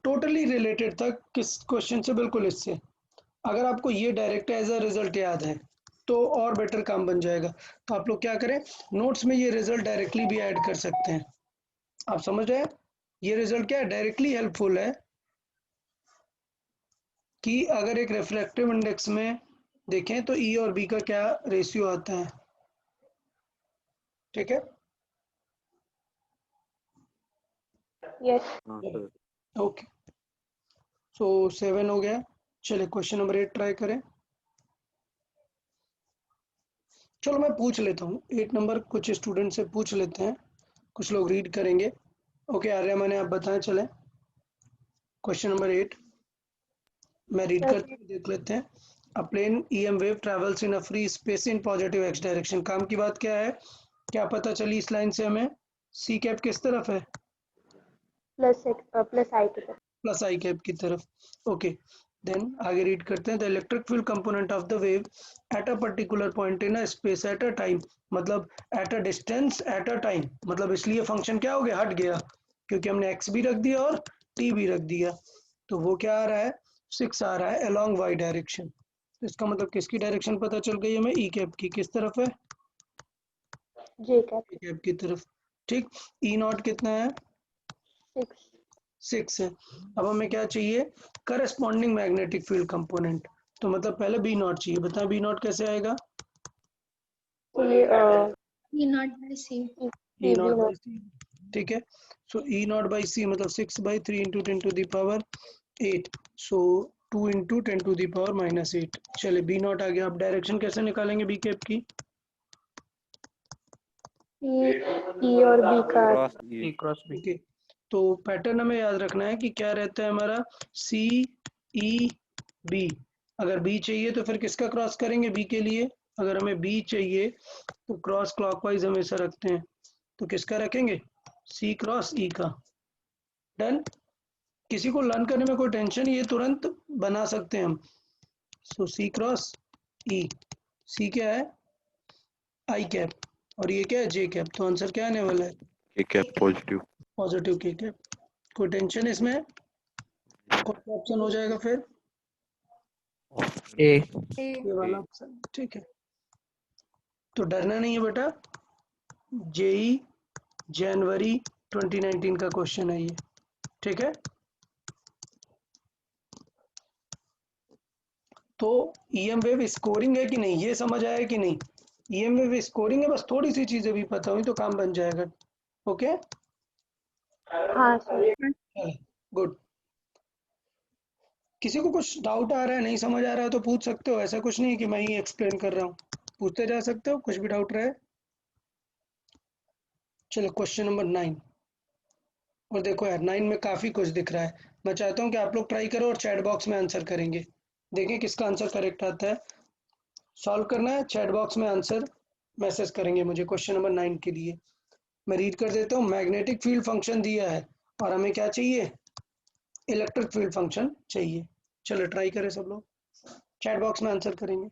टोटली रिलेटेड था किस क्वेश्चन से, बिल्कुल इससे। अगर आपको ये डायरेक्ट एज अ रिजल्ट याद है तो और बेटर काम बन जाएगा। तो आप लोग क्या करें, नोट्स में ये रिजल्ट डायरेक्टली भी ऐड कर सकते हैं। आप समझ रहे हैं ये रिजल्ट क्या है, डायरेक्टली हेल्पफुल है कि अगर एक रिफ्रैक्टिव इंडेक्स में देखें तो ई और बी का क्या रेशियो आता है। ठीक है, यस। हाँ सर। ओके, सो 7 हो गया। चलिए क्वेश्चन नंबर 8 ट्राई करें। चलो मैं पूछ लेता हूँ 8 नंबर, कुछ स्टूडेंट से पूछ लेते हैं, कुछ लोग रीड करेंगे। ओके आर्या मैंने आप बताएं, चलें क्वेश्चन नंबर 8 मैं रीड सर करते हुए देख लेते हैं। A plane EM wave travels in a free space in positive X direction. काम की बात क्या है, क्या पता चली इस लाइन से हमें, सी कैप किस तरफ है, प्लस आई की तरफ। प्लस आई कैप की तरफ। ओके देन आगे रीड करते हैं। The electric field component of the wave at a particular point in a space at a time, मतलब at a distance at a time, मतलब इसलिए फंक्शन क्या हो गया, हट गया, क्योंकि हमने एक्स भी रख दिया और टी भी रख दिया। तो वो क्या आ रहा है 6 आ रहा है अलोंग वाई डायरेक्शन। तो इसका मतलब किसकी डायरेक्शन पता चल गई हमें, ई कैप की। किस तरफ है, जे कैप ई कैप की तरफ। ठीक, ई नॉट कितना है 6। 6 है। अब हमें क्या चाहिए, करस्पॉन्डिंग मैग्नेटिक फील्ड कंपोनेंट। तो मतलब पहले बी नॉट चाहिए, बता बी नॉट कैसे आएगा, तो ये E not by C. E naught naught. By C. ठीक है, so E naught by C मतलब 6/3 into 10 to the power 8, so 2 into 10 to the power -8। चले बी नॉट आ गया। अब डायरेक्शन कैसे निकालेंगे बी कैप की, ई और बी का क्रॉस ये। E cross B. ओके तो पैटर्न हमें याद रखना है कि क्या रहता है हमारा, सी ई बी। अगर बी चाहिए तो फिर किसका क्रॉस करेंगे बी के लिए, अगर हमें बी चाहिए तो क्रॉस क्लॉकवाइज हमेशा रखते हैं, तो किसका रखेंगे, सी क्रॉस ई का। डन। किसी को लर्न करने में कोई टेंशन, ये तुरंत बना सकते हैं हम। सो सी क्रॉस ई, सी क्या है आई कैप और ये क्या है जे कैप, तो आंसर क्या आने वाला है ये कैप पॉजिटिव। पॉजिटिव के कैप। कोई टेंशन इसमें, कौन सा ऑप्शन हो जाएगा फिर, ए। A. ये वाला ऑप्शन। ठीक है, तो डरना नहीं है बेटा, जेई जनवरी 2019 का क्वेश्चन है ये। ठीक है, तो ईएम वेव स्कोरिंग है कि नहीं ये समझ आया कि नहीं, ईएम वेव स्कोरिंग है, बस थोड़ी सी चीजें भी पता हुई तो काम बन जाएगा। ओके हाँ सर। गुड। किसी को कुछ डाउट आ रहा है, नहीं समझ आ रहा है तो पूछ सकते हो, ऐसा कुछ नहीं है कि मैं ही एक्सप्लेन कर रहा हूँ, पूछते जा सकते हो कुछ भी डाउट रहे। चलो क्वेश्चन नंबर 9, और देखो यार 9 में काफी कुछ दिख रहा है, मैं चाहता हूँ कि आप लोग ट्राई करो और चैट बॉक्स में आंसर करेंगे, देखें किसका आंसर करेक्ट आता है। सॉल्व करना है, चैट बॉक्स में आंसर मैसेज करेंगे मुझे क्वेश्चन नंबर 9 के लिए। मैं रीड कर देता हूँ। मैग्नेटिक फील्ड फंक्शन दिया है और हमें क्या चाहिए, इलेक्ट्रिक फील्ड फंक्शन चाहिए। चलो ट्राई करें सब लोग, चैट बॉक्स में आंसर करेंगे।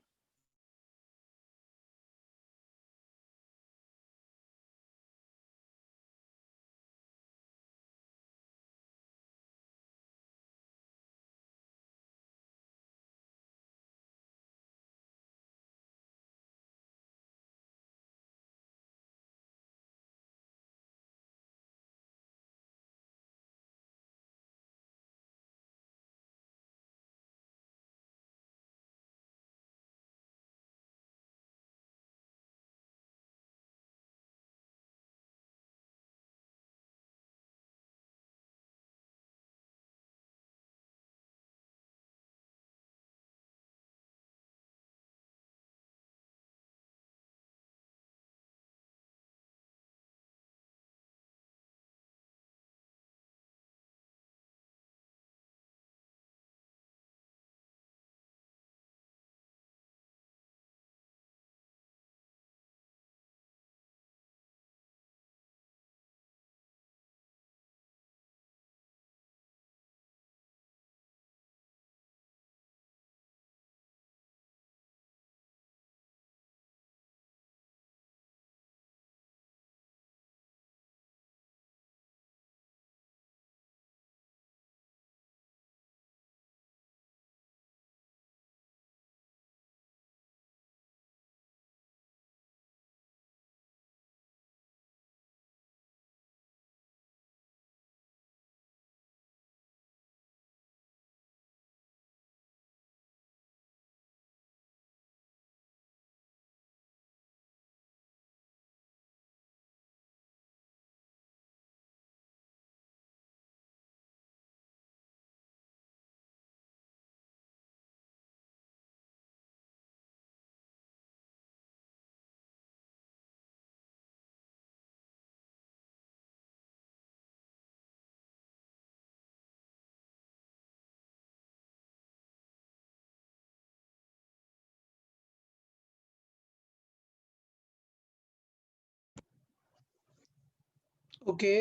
Okay,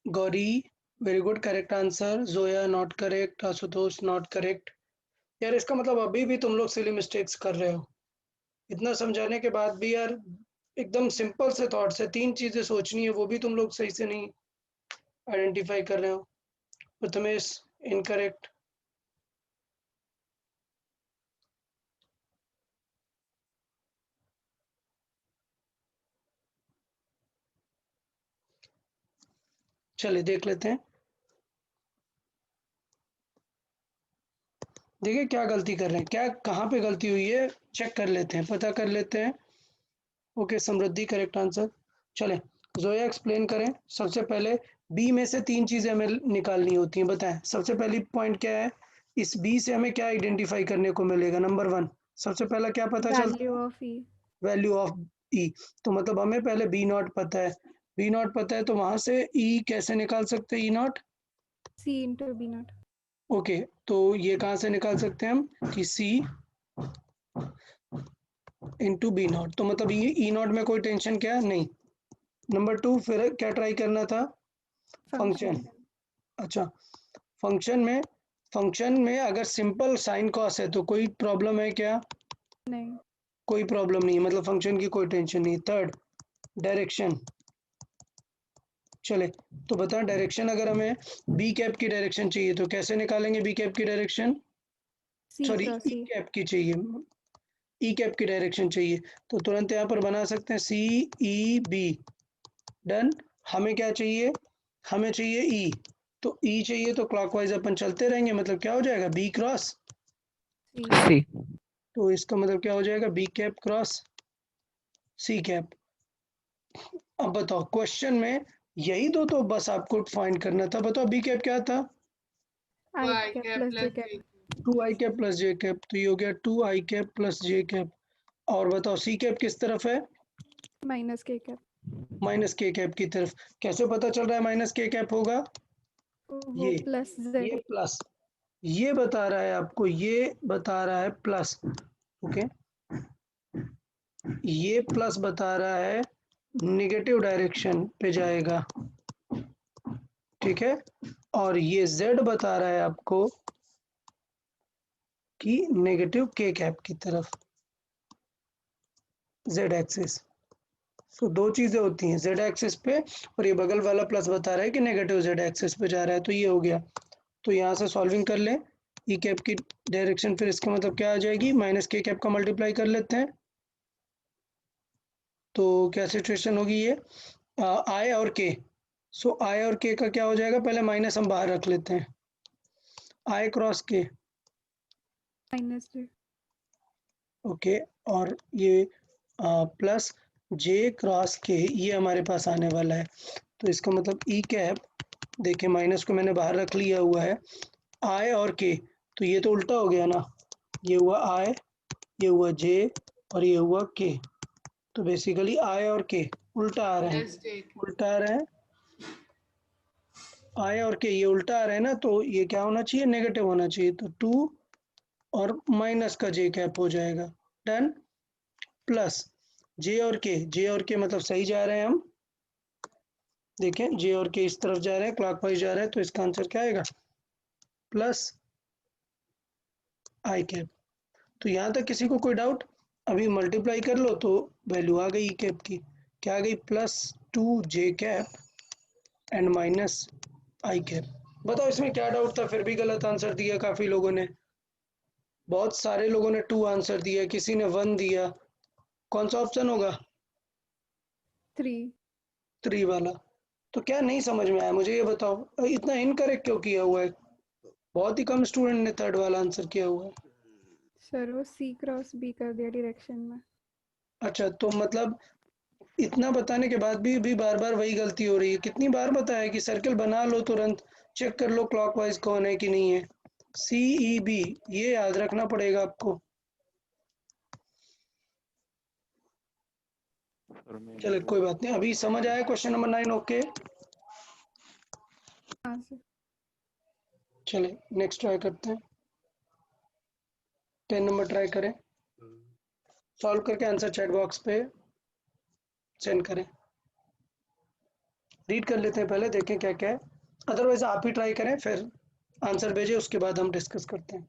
Gauri very good, correct answer. Zoya not correct, Ashutosh not correct. यार इसका मतलब अभी भी तुम लोग सिली मिस्टेक्स कर रहे हो, इतना समझाने के बाद भी यार। एकदम सिंपल से थॉट से 3 चीजें सोचनी है, वो भी तुम लोग सही से नहीं आइडेंटिफाई कर रहे हो। प्रथमेश इनकरेक्ट। चलिए देख लेते हैं, देखिए क्या गलती कर रहे हैं, क्या कहाँ पे गलती हुई है, चेक कर लेते हैं, पता कर लेते हैं। ओके, समृद्धि करेक्ट आंसर। चलें, जोया एक्सप्लेन करें। सबसे पहले बी में से 3 चीजें हमें निकालनी होती हैं, बताएं। सबसे पहली पॉइंट क्या है, इस बी से हमें क्या आइडेंटिफाई करने को मिलेगा। नंबर 1, सबसे पहला क्या पता चलता Value है, of E. वैल्यू ऑफ ई। तो मतलब हमें पहले बी नॉट पता है, बी नॉट पता है तो वहां से ई कैसे निकाल सकते हैं, E naught. C into B naught. Okay, तो ये कहाँ से निकाल सकते हैं हम कि सी इंटू बी नॉट, तो मतलब ये ई नॉट में कोई टेंशन क्या नहीं। नंबर 2, फिर क्या ट्राई करना था, फंक्शन। अच्छा, फंक्शन में अगर सिंपल साइन कॉस है तो कोई प्रॉब्लम है क्या, नहीं। कोई प्रॉब्लम नहीं है, मतलब फंक्शन की कोई टेंशन नहीं। Third, direction. चले, तो बता डायरेक्शन, अगर हमें बी कैप की डायरेक्शन चाहिए तो कैसे निकालेंगे बी कैप की डायरेक्शन, C सॉरी cross ई E. कैप की चाहिए, ई कैप की डायरेक्शन चाहिए। तो तुरंत यहाँ पर बना सकते हैं सी ई बी, डन। हमें क्या चाहिए, हमें चाहिए ई, तो ई चाहिए तो क्लॉकवाइज अपन चलते रहेंगे, मतलब क्या हो जाएगा बी क्रॉस C. C. तो इसका मतलब क्या हो जाएगा B cap cross C cap. अब बताओ क्वेश्चन में यही दो तो बस आपको फाइंड करना था। बताओ बी कैप क्या था, I Y cap cap plus J plus cap. J cap. 2 i cap plus J cap, तो ये हो गया 2 i cap plus J cap. और बताओ सी कैप किस तरफ है, Minus K cap. माइनस के कैप की तरफ। कैसे पता चल रहा है माइनस के कैप होगा, वो plus Z. ये प्लस, ये बता रहा है आपको, ये बता रहा है प्लस। ओके, ये प्लस बता रहा है नेगेटिव डायरेक्शन पे जाएगा, ठीक है, और ये z बता रहा है आपको कि नेगेटिव k कैप की तरफ, z एक्सिस। तो दो चीजें होती हैं z एक्सिस पे, और ये बगल वाला प्लस बता रहा है कि नेगेटिव z एक्सिस पे जा रहा है, तो ये हो गया। तो यहाँ से सॉल्विंग कर लें, ई कैप की डायरेक्शन फिर इसका मतलब क्या आ जाएगी, माइनस के कैप का मल्टीप्लाई कर लेते हैं, तो क्या सिचुएशन होगी ये, आई और के। सो आई और के का क्या हो जाएगा, पहले माइनस हम बाहर रख लेते हैं, आई क्रॉस के, -j। ओके, और ये प्लस जे क्रॉस के, ये हमारे पास आने वाला है। तो इसका मतलब ई कैप, देखिए माइनस को मैंने बाहर रख लिया हुआ है, आई और के, तो ये तो उल्टा हो गया ना, ये हुआ आई, ये हुआ जे, और ये हुआ के। तो बेसिकली आई और के उल्टा आ रहे हैं, Let's take. उल्टा आ रहे हैं, आई और के ये उल्टा आ रहे हैं ना, तो ये क्या होना चाहिए, नेगेटिव होना चाहिए, तो 2 और माइनस का जे कैप हो जाएगा, डन। प्लस जे और के मतलब सही जा रहे हैं हम, देखें जे और के इस तरफ जा रहे हैं, क्लॉकवाइज जा रहे हैं, तो इसका आंसर क्या आएगा, प्लस आई कैप। तो यहाँ तक किसी को कोई डाउट, अभी मल्टीप्लाई कर लो तो वैल्यू आ गई ई कैप की, क्या आ गई, +2 J cap and minus I cap. बताओ इसमें क्या डाउट था, फिर भी गलत आंसर दिया काफी लोगों ने, बहुत सारे लोगों ने 2 आंसर दिया, किसी ने 1 दिया, कौन सा ऑप्शन होगा, 3। 3 वाला। तो क्या नहीं समझ में आया मुझे ये बताओ, इतना इनकरेक्ट क्यों किया हुआ है, बहुत ही कम स्टूडेंट ने 3rd वाला आंसर किया हुआ है। सर वो C क्रॉस B कर दिया डायरेक्शन में। अच्छा, तो मतलब इतना बताने के बाद भी बार बार वही गलती हो रही है, कितनी बार बताया कि सर्कल बना लो, तुरंत चेक कर लो क्लॉकवाइज कौन है कि नहीं है, CEB, ये याद रखना पड़ेगा आपको। सर मैं चले कोई बात नहीं, अभी समझ आया क्वेश्चन नंबर 9, ओके। हाँ सर। चले नेक्स्ट ट्राई करते हैं, 10 नंबर ट्राई करें, सॉल्व करके आंसर चैट बॉक्स पे सेंड करें, रीड कर लेते हैं पहले, देखें क्या क्या है, अदरवाइज आप ही ट्राई करें, फिर आंसर भेजें, उसके बाद हम डिस्कस करते हैं।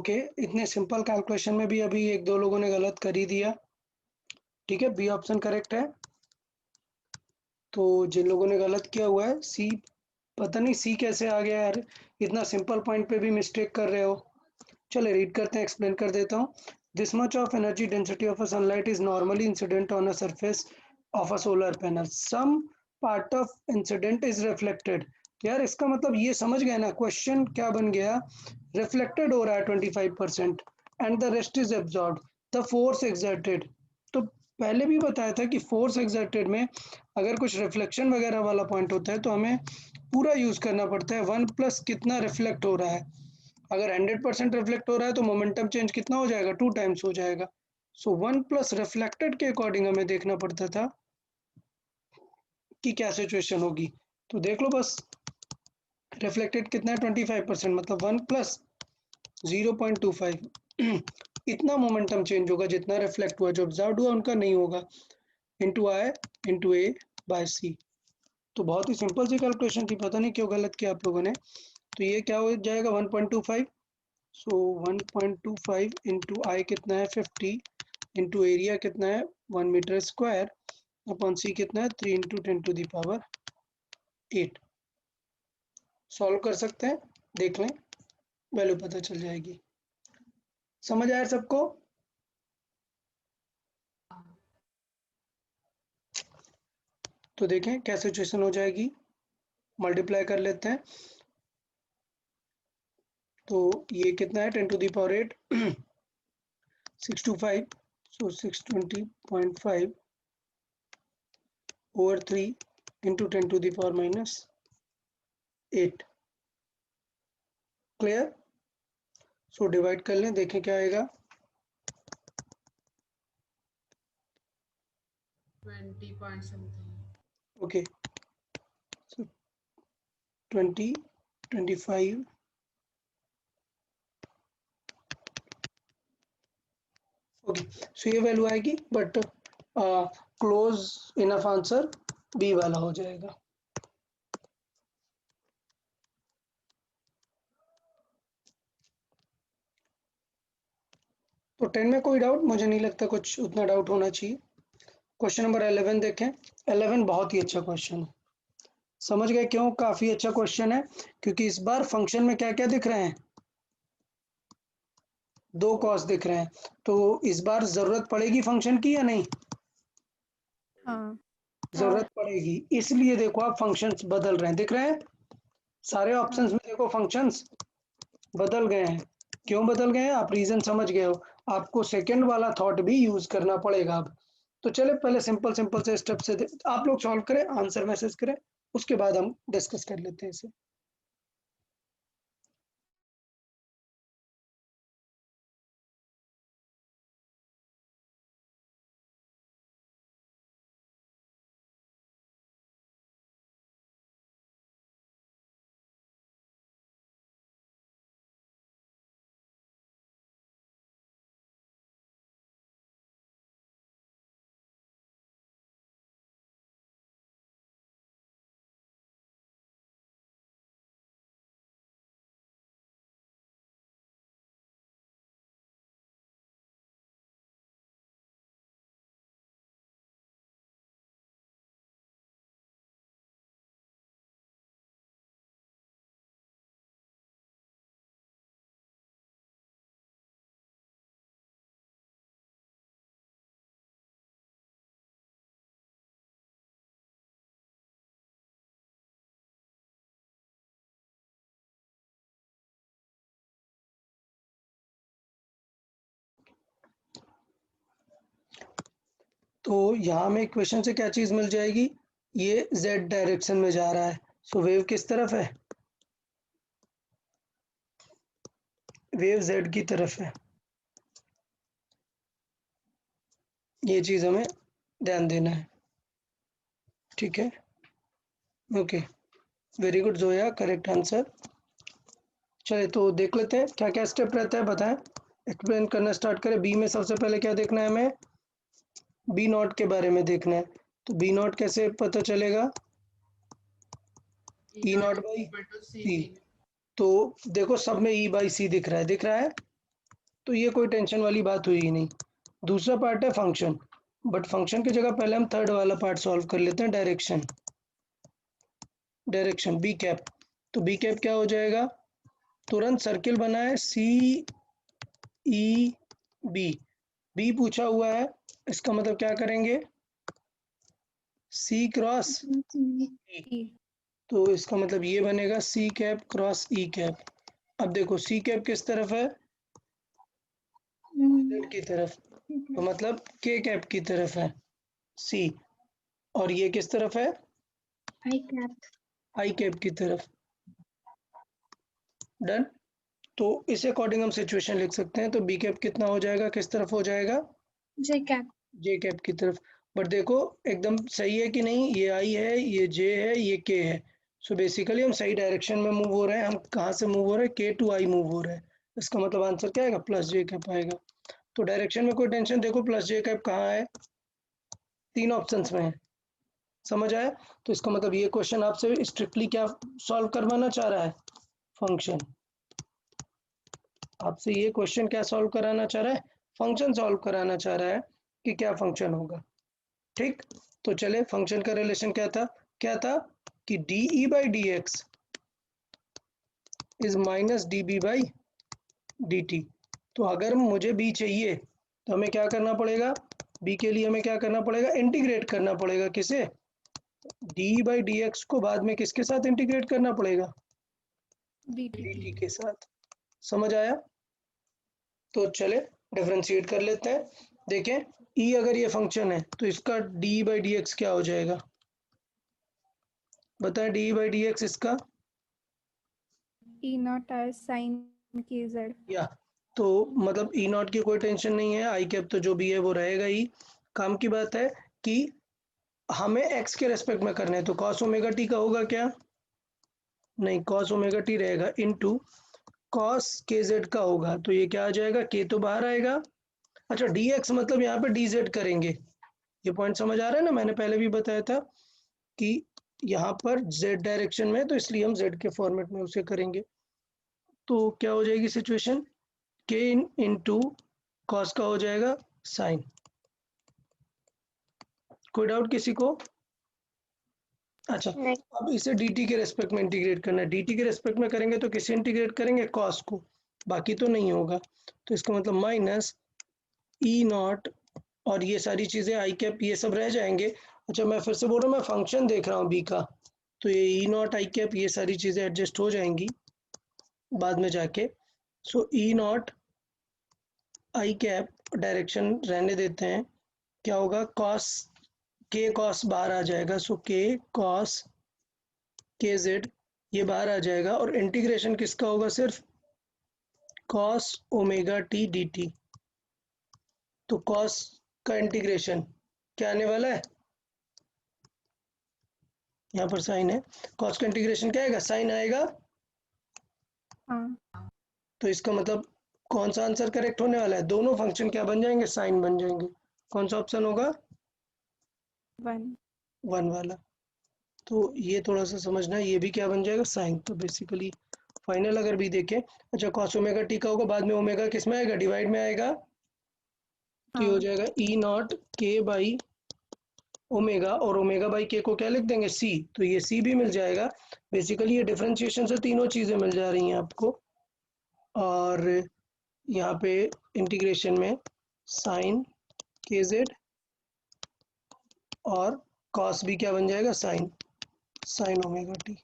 ओके, इतने सिंपल कैलकुलेशन में भी अभी एक दो लोगों ने गलत कर ही दिया। ठीक है, बी ऑप्शन करेक्ट है। तो जिन लोगों ने गलत किया हुआ है सी, पता नहीं सी कैसे आ गया यार, इतना सिंपल पॉइंट पे भी मिस्टेक कर रहे हो। चलो रीड करते हैं, एक्सप्लेन कर देता हूँ। This much of energy density of a sunlight is normally incident on a surface of a solar panel, some part of incident is reflected. यार इसका मतलब ये समझ गए ना, क्वेश्चन क्या बन गया, रिफ्लेक्टेड हो रहा है 25% and the rest is absorb the force exerted. तो पहले भी बताया था कि फोर्स एक्सर्टेड में अगर कुछ रिफ्लेक्शन वगैरह वाला पॉइंट होता है तो हमें पूरा यूज करना पड़ता है, 1 प्लस कितना रिफ्लेक्ट हो रहा है। अगर 100% रिफ्लेक्ट हो रहा है तो मोमेंटम चेंज कितना हो जाएगा, 2 टाइम्स हो जाएगा। सो 1 प्लस रिफ्लेक्टेड के अकॉर्डिंग हमें देखना पड़ता था कि क्या सिचुएशन होगी। तो देख लो बस, रिफ्लेक्टेड कितना है 25%, मतलब 1 प्लस 0.25 इतना मोमेंटम चेंज होगा जितना रिफ्लेक्ट हुआ, जो ऑब्जर्व हुआ उनका नहीं होगा, into I into A by सी। तो बहुत ही सिंपल सी कैलकुलेशन थी, पता नहीं क्यों गलत किया आप लोगों ने। तो ये क्या हो जाएगा 1.25, सो 1.25 इंटू आई कितना है 50 इंटू एरिया कितना है 1 मीटर स्क्वायर अपॉन सी कितना है 3 into 10 to the power 8। Solve कर सकते हैं, देख लें, वैल्यू पता चल जाएगी। समझ आया सबको? तो देखें क्या सिचुएशन हो जाएगी, मल्टीप्लाई कर लेते हैं। तो ये कितना है 10 to the power 8 625, so 620.5 over 3 into 10 to the power minus 8। Clear? So divide कर लें, देखें क्या आएगा। 20 point something. Okay, so 20 25 okay, so ये वैल्यू आएगी, but close enough answer B वाला हो जाएगा। तो 10 में कोई डाउट? मुझे नहीं लगता कुछ उतना डाउट होना चाहिए। क्वेश्चन नंबर 11 देखें। 11 बहुत ही अच्छा क्वेश्चन है, समझ गए क्यों काफी अच्छा क्वेश्चन है? क्योंकि इस बार फंक्शन में क्या क्या दिख रहे हैं, 2 कॉस दिख रहे हैं। तो इस बार जरूरत पड़ेगी फंक्शन की या नहीं? हाँ। जरूरत पड़ेगी, इसलिए देखो आप फंक्शंस बदल रहे हैं, दिख रहे हैं सारे ऑप्शंस में, देखो फंक्शंस बदल गए हैं। क्यों बदल गए हैं, आप रीजन समझ गए हो, आपको सेकंड वाला थॉट भी यूज करना पड़ेगा अब। तो चले पहले सिंपल सिंपल से स्टेप से आप लोग सॉल्व करें, आंसर मैसेज करें, उसके बाद हम डिस्कस कर लेते हैं इसे। तो यहाँ में इक्वेशन से क्या चीज मिल जाएगी, ये z डायरेक्शन में जा रहा है, सो वेव किस तरफ है, वेव z की तरफ है। ये चीज हमें ध्यान देना है, ठीक है। Okay, very good Zoya, correct answer. चलिए तो देख लेते हैं क्या क्या स्टेप रहता है, बताएं, एक्सप्लेन करना स्टार्ट करें। बी में सबसे पहले क्या देखना है हमें, बी नॉट के बारे में देखना है। तो बी नॉट कैसे पता चलेगा, E naught by equal to C. C. तो देखो सब में ई बाई सी दिख रहा है, दिख रहा है, तो ये कोई टेंशन वाली बात हुई ही नहीं। दूसरा पार्ट है फंक्शन, बट फंक्शन की जगह पहले हम थर्ड वाला पार्ट सॉल्व कर लेते हैं, डायरेक्शन। डायरेक्शन बी कैप, तो बी कैप क्या हो जाएगा, तुरंत सर्किल बनाए सी ई बी, बी पूछा हुआ है, इसका मतलब क्या करेंगे, सी क्रॉस E. तो इसका मतलब ये बनेगा सी कैप क्रॉस ई कैप। अब देखो सी कैप किस तरफ है, जेड की तरफ, तो मतलब के कैप की तरफ है सी, और ये किस तरफ है, आई कैप। आई कैप की तरफ। डन। तो इस अकॉर्डिंग हम सिचुएशन लिख सकते हैं, तो बी कैप कितना हो जाएगा, किस तरफ हो जाएगा, जे कैप। जे कैप की तरफ। बट देखो एकदम सही है कि नहीं, ये आई है, ये जे है, ये के है, सो बेसिकली हम सही डायरेक्शन में मूव हो रहे हैं। हम कहाँ से मूव हो रहे हैं, के टू आई मूव हो रहे हैं, इसका मतलब आंसर क्या आएगा, प्लस जे कैप आएगा। तो डायरेक्शन में कोई टेंशन, देखो प्लस जे कैप कहाँ है, तीन ऑप्शंस में है, समझ आया। तो इसका मतलब ये क्वेश्चन आपसे स्ट्रिक्टली क्या सॉल्व करवाना चाह रहा है, फंक्शन। आपसे ये क्वेश्चन क्या सॉल्व कराना चाह रहा है, फंक्शन सॉल्व कराना चाह रहा है कि क्या फंक्शन होगा। ठीक, तो चले फंक्शन का रिलेशन क्या था कि D E by D X is minus D B by D T. तो अगर मुझे बी चाहिए तो हमें क्या करना पड़ेगा, बी के लिए हमें क्या करना पड़ेगा, इंटीग्रेट करना पड़ेगा, किसे, डी बाई डी एक्स को बाद में किसके साथ इंटीग्रेट करना पड़ेगा, DT. डी टी के साथ। समझ आया। तो चले डिफरेंशिएट कर लेते हैं। देखें ई अगर ये फंक्शन है तो इसका डी बाई डी एक्स क्या हो जाएगा, बताएं, डी बाई डी एक्स इसका, E naught as sin kz. या तो मतलब ई नॉट की कोई टेंशन नहीं है, आई कैप तो जो भी है वो रहेगा ही। काम की बात है कि हमें एक्स के रेस्पेक्ट में करना है, तो कॉस ओमेगा टी का होगा क्या, नहीं कॉस ओमेगा टी रहेगा इनटू कॉस के जेड का होगा, तो ये क्या आ जाएगा, के तो बाहर आएगा। अच्छा डी एक्स मतलब यहाँ पे डी जेड करेंगे, ये पॉइंट समझ आ रहा है ना, मैंने पहले भी बताया था कि यहाँ पर जेड डायरेक्शन में है, तो इसलिए हम जेड के फॉर्मेट में उसे करेंगे। तो क्या हो जाएगी सिचुएशन, के इंटू कॉस का हो जाएगा साइन। कोई डाउट किसी को, अच्छा नहीं। अब इसे dt के रेस्पेक्ट में इंटीग्रेट करना है, dt के रेस्पेक्ट में करेंगे तो किसे इंटीग्रेट करेंगे, कॉस को, बाकी तो नहीं होगा। तो इसका मतलब माइनस ई नॉट, और ये सारी चीज़ें आई कैप ये सब रह जाएंगे। अच्छा मैं फिर से बोल रहा हूँ, मैं फंक्शन देख रहा हूँ बी का, तो ये ई नॉट आई कैप ये सारी चीज़ें एडजस्ट हो जाएंगी बाद में जाके। सो E not I cap direction रहने देते हैं, क्या होगा, कॉस के कॉस बाहर आ जाएगा, सो के कॉस के जेड ये बाहर आ जाएगा, और इंटीग्रेशन किसका होगा, सिर्फ cos omega T D T. तो कॉस का इंटीग्रेशन क्या आने वाला है, यहाँ पर साइन है, कॉस का इंटीग्रेशन क्या आएगा, साइन आएगा। हाँ. तो इसका मतलब कौन सा आंसर करेक्ट होने वाला है, दोनों फंक्शन क्या बन जाएंगे, साइन बन जाएंगे। कौन सा ऑप्शन होगा, 1. 1 वाला। तो ये थोड़ा सा समझना है, ये भी क्या बन जाएगा, साइन। तो बेसिकली फाइनल अगर भी देखें, अच्छा कॉस ओमेगा टी का होगा, बाद में ओमेगा किस में आएगा, डिवाइड में आएगा, तो ये हो हाँ. जाएगा ई नॉट के बाई ओमेगा, और ओमेगा बाई के को क्या लिख देंगे, सी, तो ये सी भी मिल जाएगा। बेसिकली ये डिफरेंशिएशन से तीनों चीज़ें मिल जा रही हैं आपको, और यहाँ पे इंटीग्रेशन में साइन के जेड और कॉस भी क्या बन जाएगा, साइन ओमेगा टी।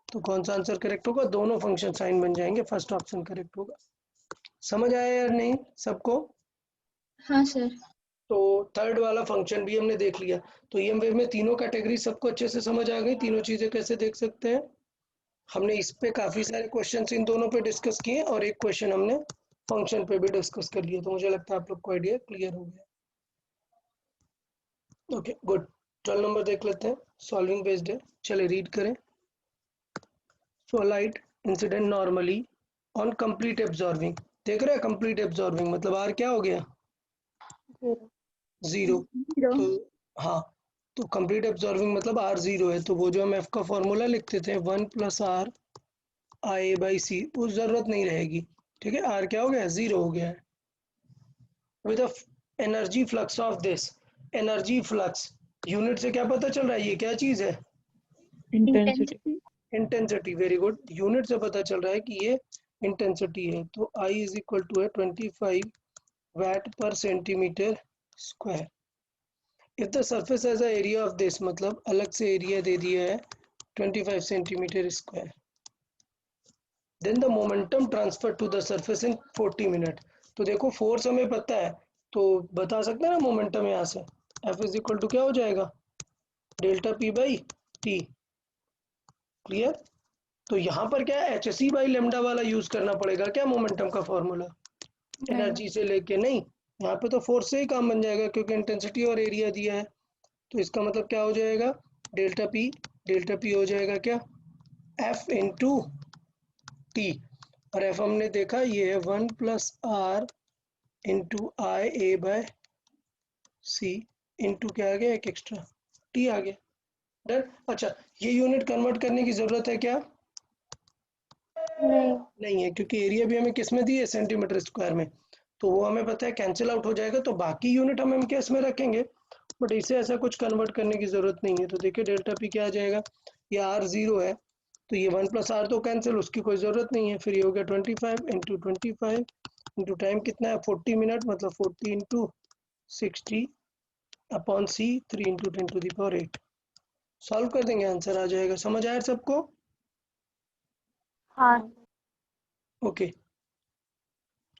तो कौन सा आंसर करेक्ट होगा, दोनों फंक्शन साइन बन जाएंगे, फर्स्ट ऑप्शन करेक्ट होगा। समझ आया या नहीं सबको। हाँ सर। तो थर्ड वाला फंक्शन भी हमने देख लिया। तो ईएम वेव में तीनों कैटेगरी सबको अच्छे से समझ आ गई, तीनों चीजें कैसे देख सकते हैं। हमने इस पे काफी सारे क्वेश्चंस इन दोनों पे डिस्कस किए, और एक क्वेश्चन हमने फंक्शन पे भी डिस्कस कर लिया, तो मुझे लगता है आप लोग को आइडिया क्लियर हो गया। ओके गुड, 12 नंबर देख लेते हैं, सॉल्विंग बेस्ड है, चले रीड करें। So light incident normally on complete absorbing, देख रहे हैं कंप्लीट एब्जॉर्बिंग मतलब आर क्या हो गया, 0। तो हाँ, तो कंप्लीट एब्जॉर्बिंग मतलब आर 0 है, तो वो जो हम एफ का फॉर्मूला लिखते थे 1 + r IA/c, वो जरूरत नहीं रहेगी। ठीक है, आर क्या हो गया, 0 हो गया है। With energy flux of this, energy flux unit से क्या पता चल रहा है, ये क्या चीज है, Intensity. Intensity. Very good, unit से पता चल रहा है कि ये इंटेंसिटी है। तो I इज इक्वल टू है 25 watt per centimeter square। If the surface has a area of this, मतलब अलग से एरिया दे दिया है 25 centimetre square, then the momentum transfer to the surface in 40 minute. तो देखो फोर्स हमें पता है, तो बता सकते हैं ना मोमेंटम यहाँ से, F इज इक्वल टू क्या हो जाएगा, delta P by T. Clear. तो यहाँ पर क्या है, एच सी बाई लेमडा वाला यूज करना पड़ेगा क्या मोमेंटम का फॉर्मूला, नहीं, एनर्जी से लेके नहीं, यहाँ पे तो फोर्स से ही काम बन जाएगा क्योंकि इंटेंसिटी और एरिया दिया है। तो इसका मतलब क्या हो जाएगा, डेल्टा पी हो जाएगा क्या, एफ इंटू टी। और एफ हमने देखा ये है 1 plus R into I A by C into क्या आ गया, एक एक्स्ट्रा टी आ गया। डन। अच्छा, ये यूनिट कन्वर्ट करने की जरूरत है क्या, नहीं। नहीं है, क्योंकि एरिया भी हमें किस में दी है, सेंटीमीटर स्क्वायर में। तो वो हमें पता है कैंसिल आउट हो जाएगा, तो बाकी यूनिट हम किस में रखेंगे, बट इसे ऐसा कुछ कन्वर्ट करने की जरूरत नहीं है। तो देखिए डेल्टा पी क्या आ जाएगा, ये आर 0 है, तो ये 1 प्लस आर तो कैंसिल, उसकी कोई ज़रूरत नहीं है। फिर ये हो गया 25 इंटू 25 इंटू टाइम कितना है 40 मिनट, मतलब 40 इंटू 60 अपॉन सी 3 इंटू 10⁸। सॉल्व कर देंगे, आंसर आ जाएगा। समझ आया सबको, हाँ। ओके।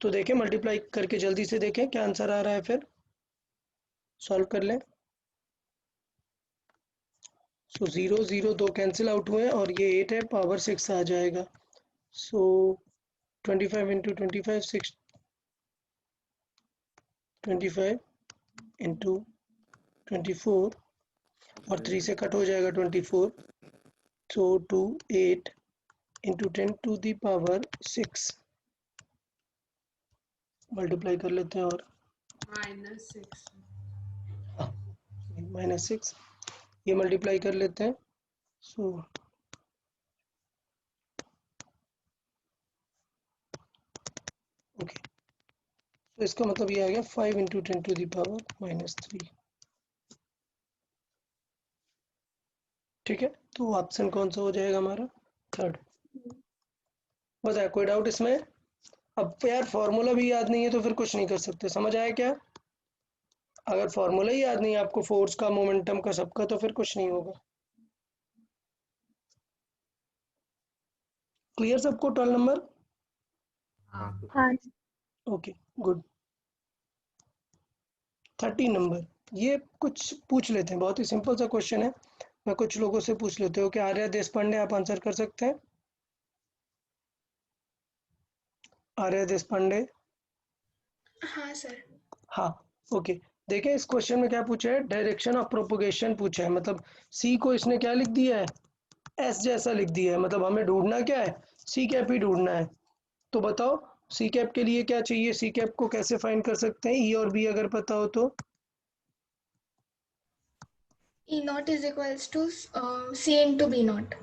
तो देखें मल्टीप्लाई करके जल्दी से देखें क्या आंसर आ रहा है, फिर सॉल्व कर लें। सो 0 0 दो कैंसिल आउट हुए और ये 8 है, पावर 6 आ जाएगा। सो 25 इंटू 25 6 25 इंटू 24 और 3 से कट हो जाएगा 24। सो 2 8 इंटू 10⁶ मल्टीप्लाई कर लेते हैं और -6। -6 ये मल्टीप्लाई कर लेते हैं। सो ओके, तो इसका मतलब ये आ गया 5 इंटू 10⁻³ ठीक है। तो ऑप्शन कौन सा हो जाएगा हमारा, थर्ड। बताया, कोई डाउट इसमें। अब यार फॉर्मूला भी याद नहीं है तो फिर कुछ नहीं कर सकते, समझ आया क्या, अगर फॉर्मूला ही याद नहीं है आपको फोर्स का, मोमेंटम का, सबका, तो फिर कुछ नहीं होगा। क्लियर सबको 12 नंबर, हाँ। हाँ। Okay good. 13 नंबर, ये कुछ पूछ लेते हैं, बहुत ही सिंपल सा क्वेश्चन है। मैं कुछ लोगों से पूछ लेते हो कि आर्या देश पांडे, आप आंसर कर सकते हैं, आर्या देश पांडे। हाँ सर। हाँ, ओके। देखें इस क्वेश्चन में क्या पूछा है, डायरेक्शन ऑफ प्रोपोगेशन पूछा है, मतलब सी को इसने क्या लिख दिया है, एस जैसा लिख दिया है, मतलब हमें ढूंढना क्या है, सी कैप ही ढूंढना है। तो बताओ सी कैप के लिए क्या चाहिए, सी कैप को कैसे फाइंड कर सकते हैं, ई और बी अगर पता हो तो। E naught is equals to C into B naught.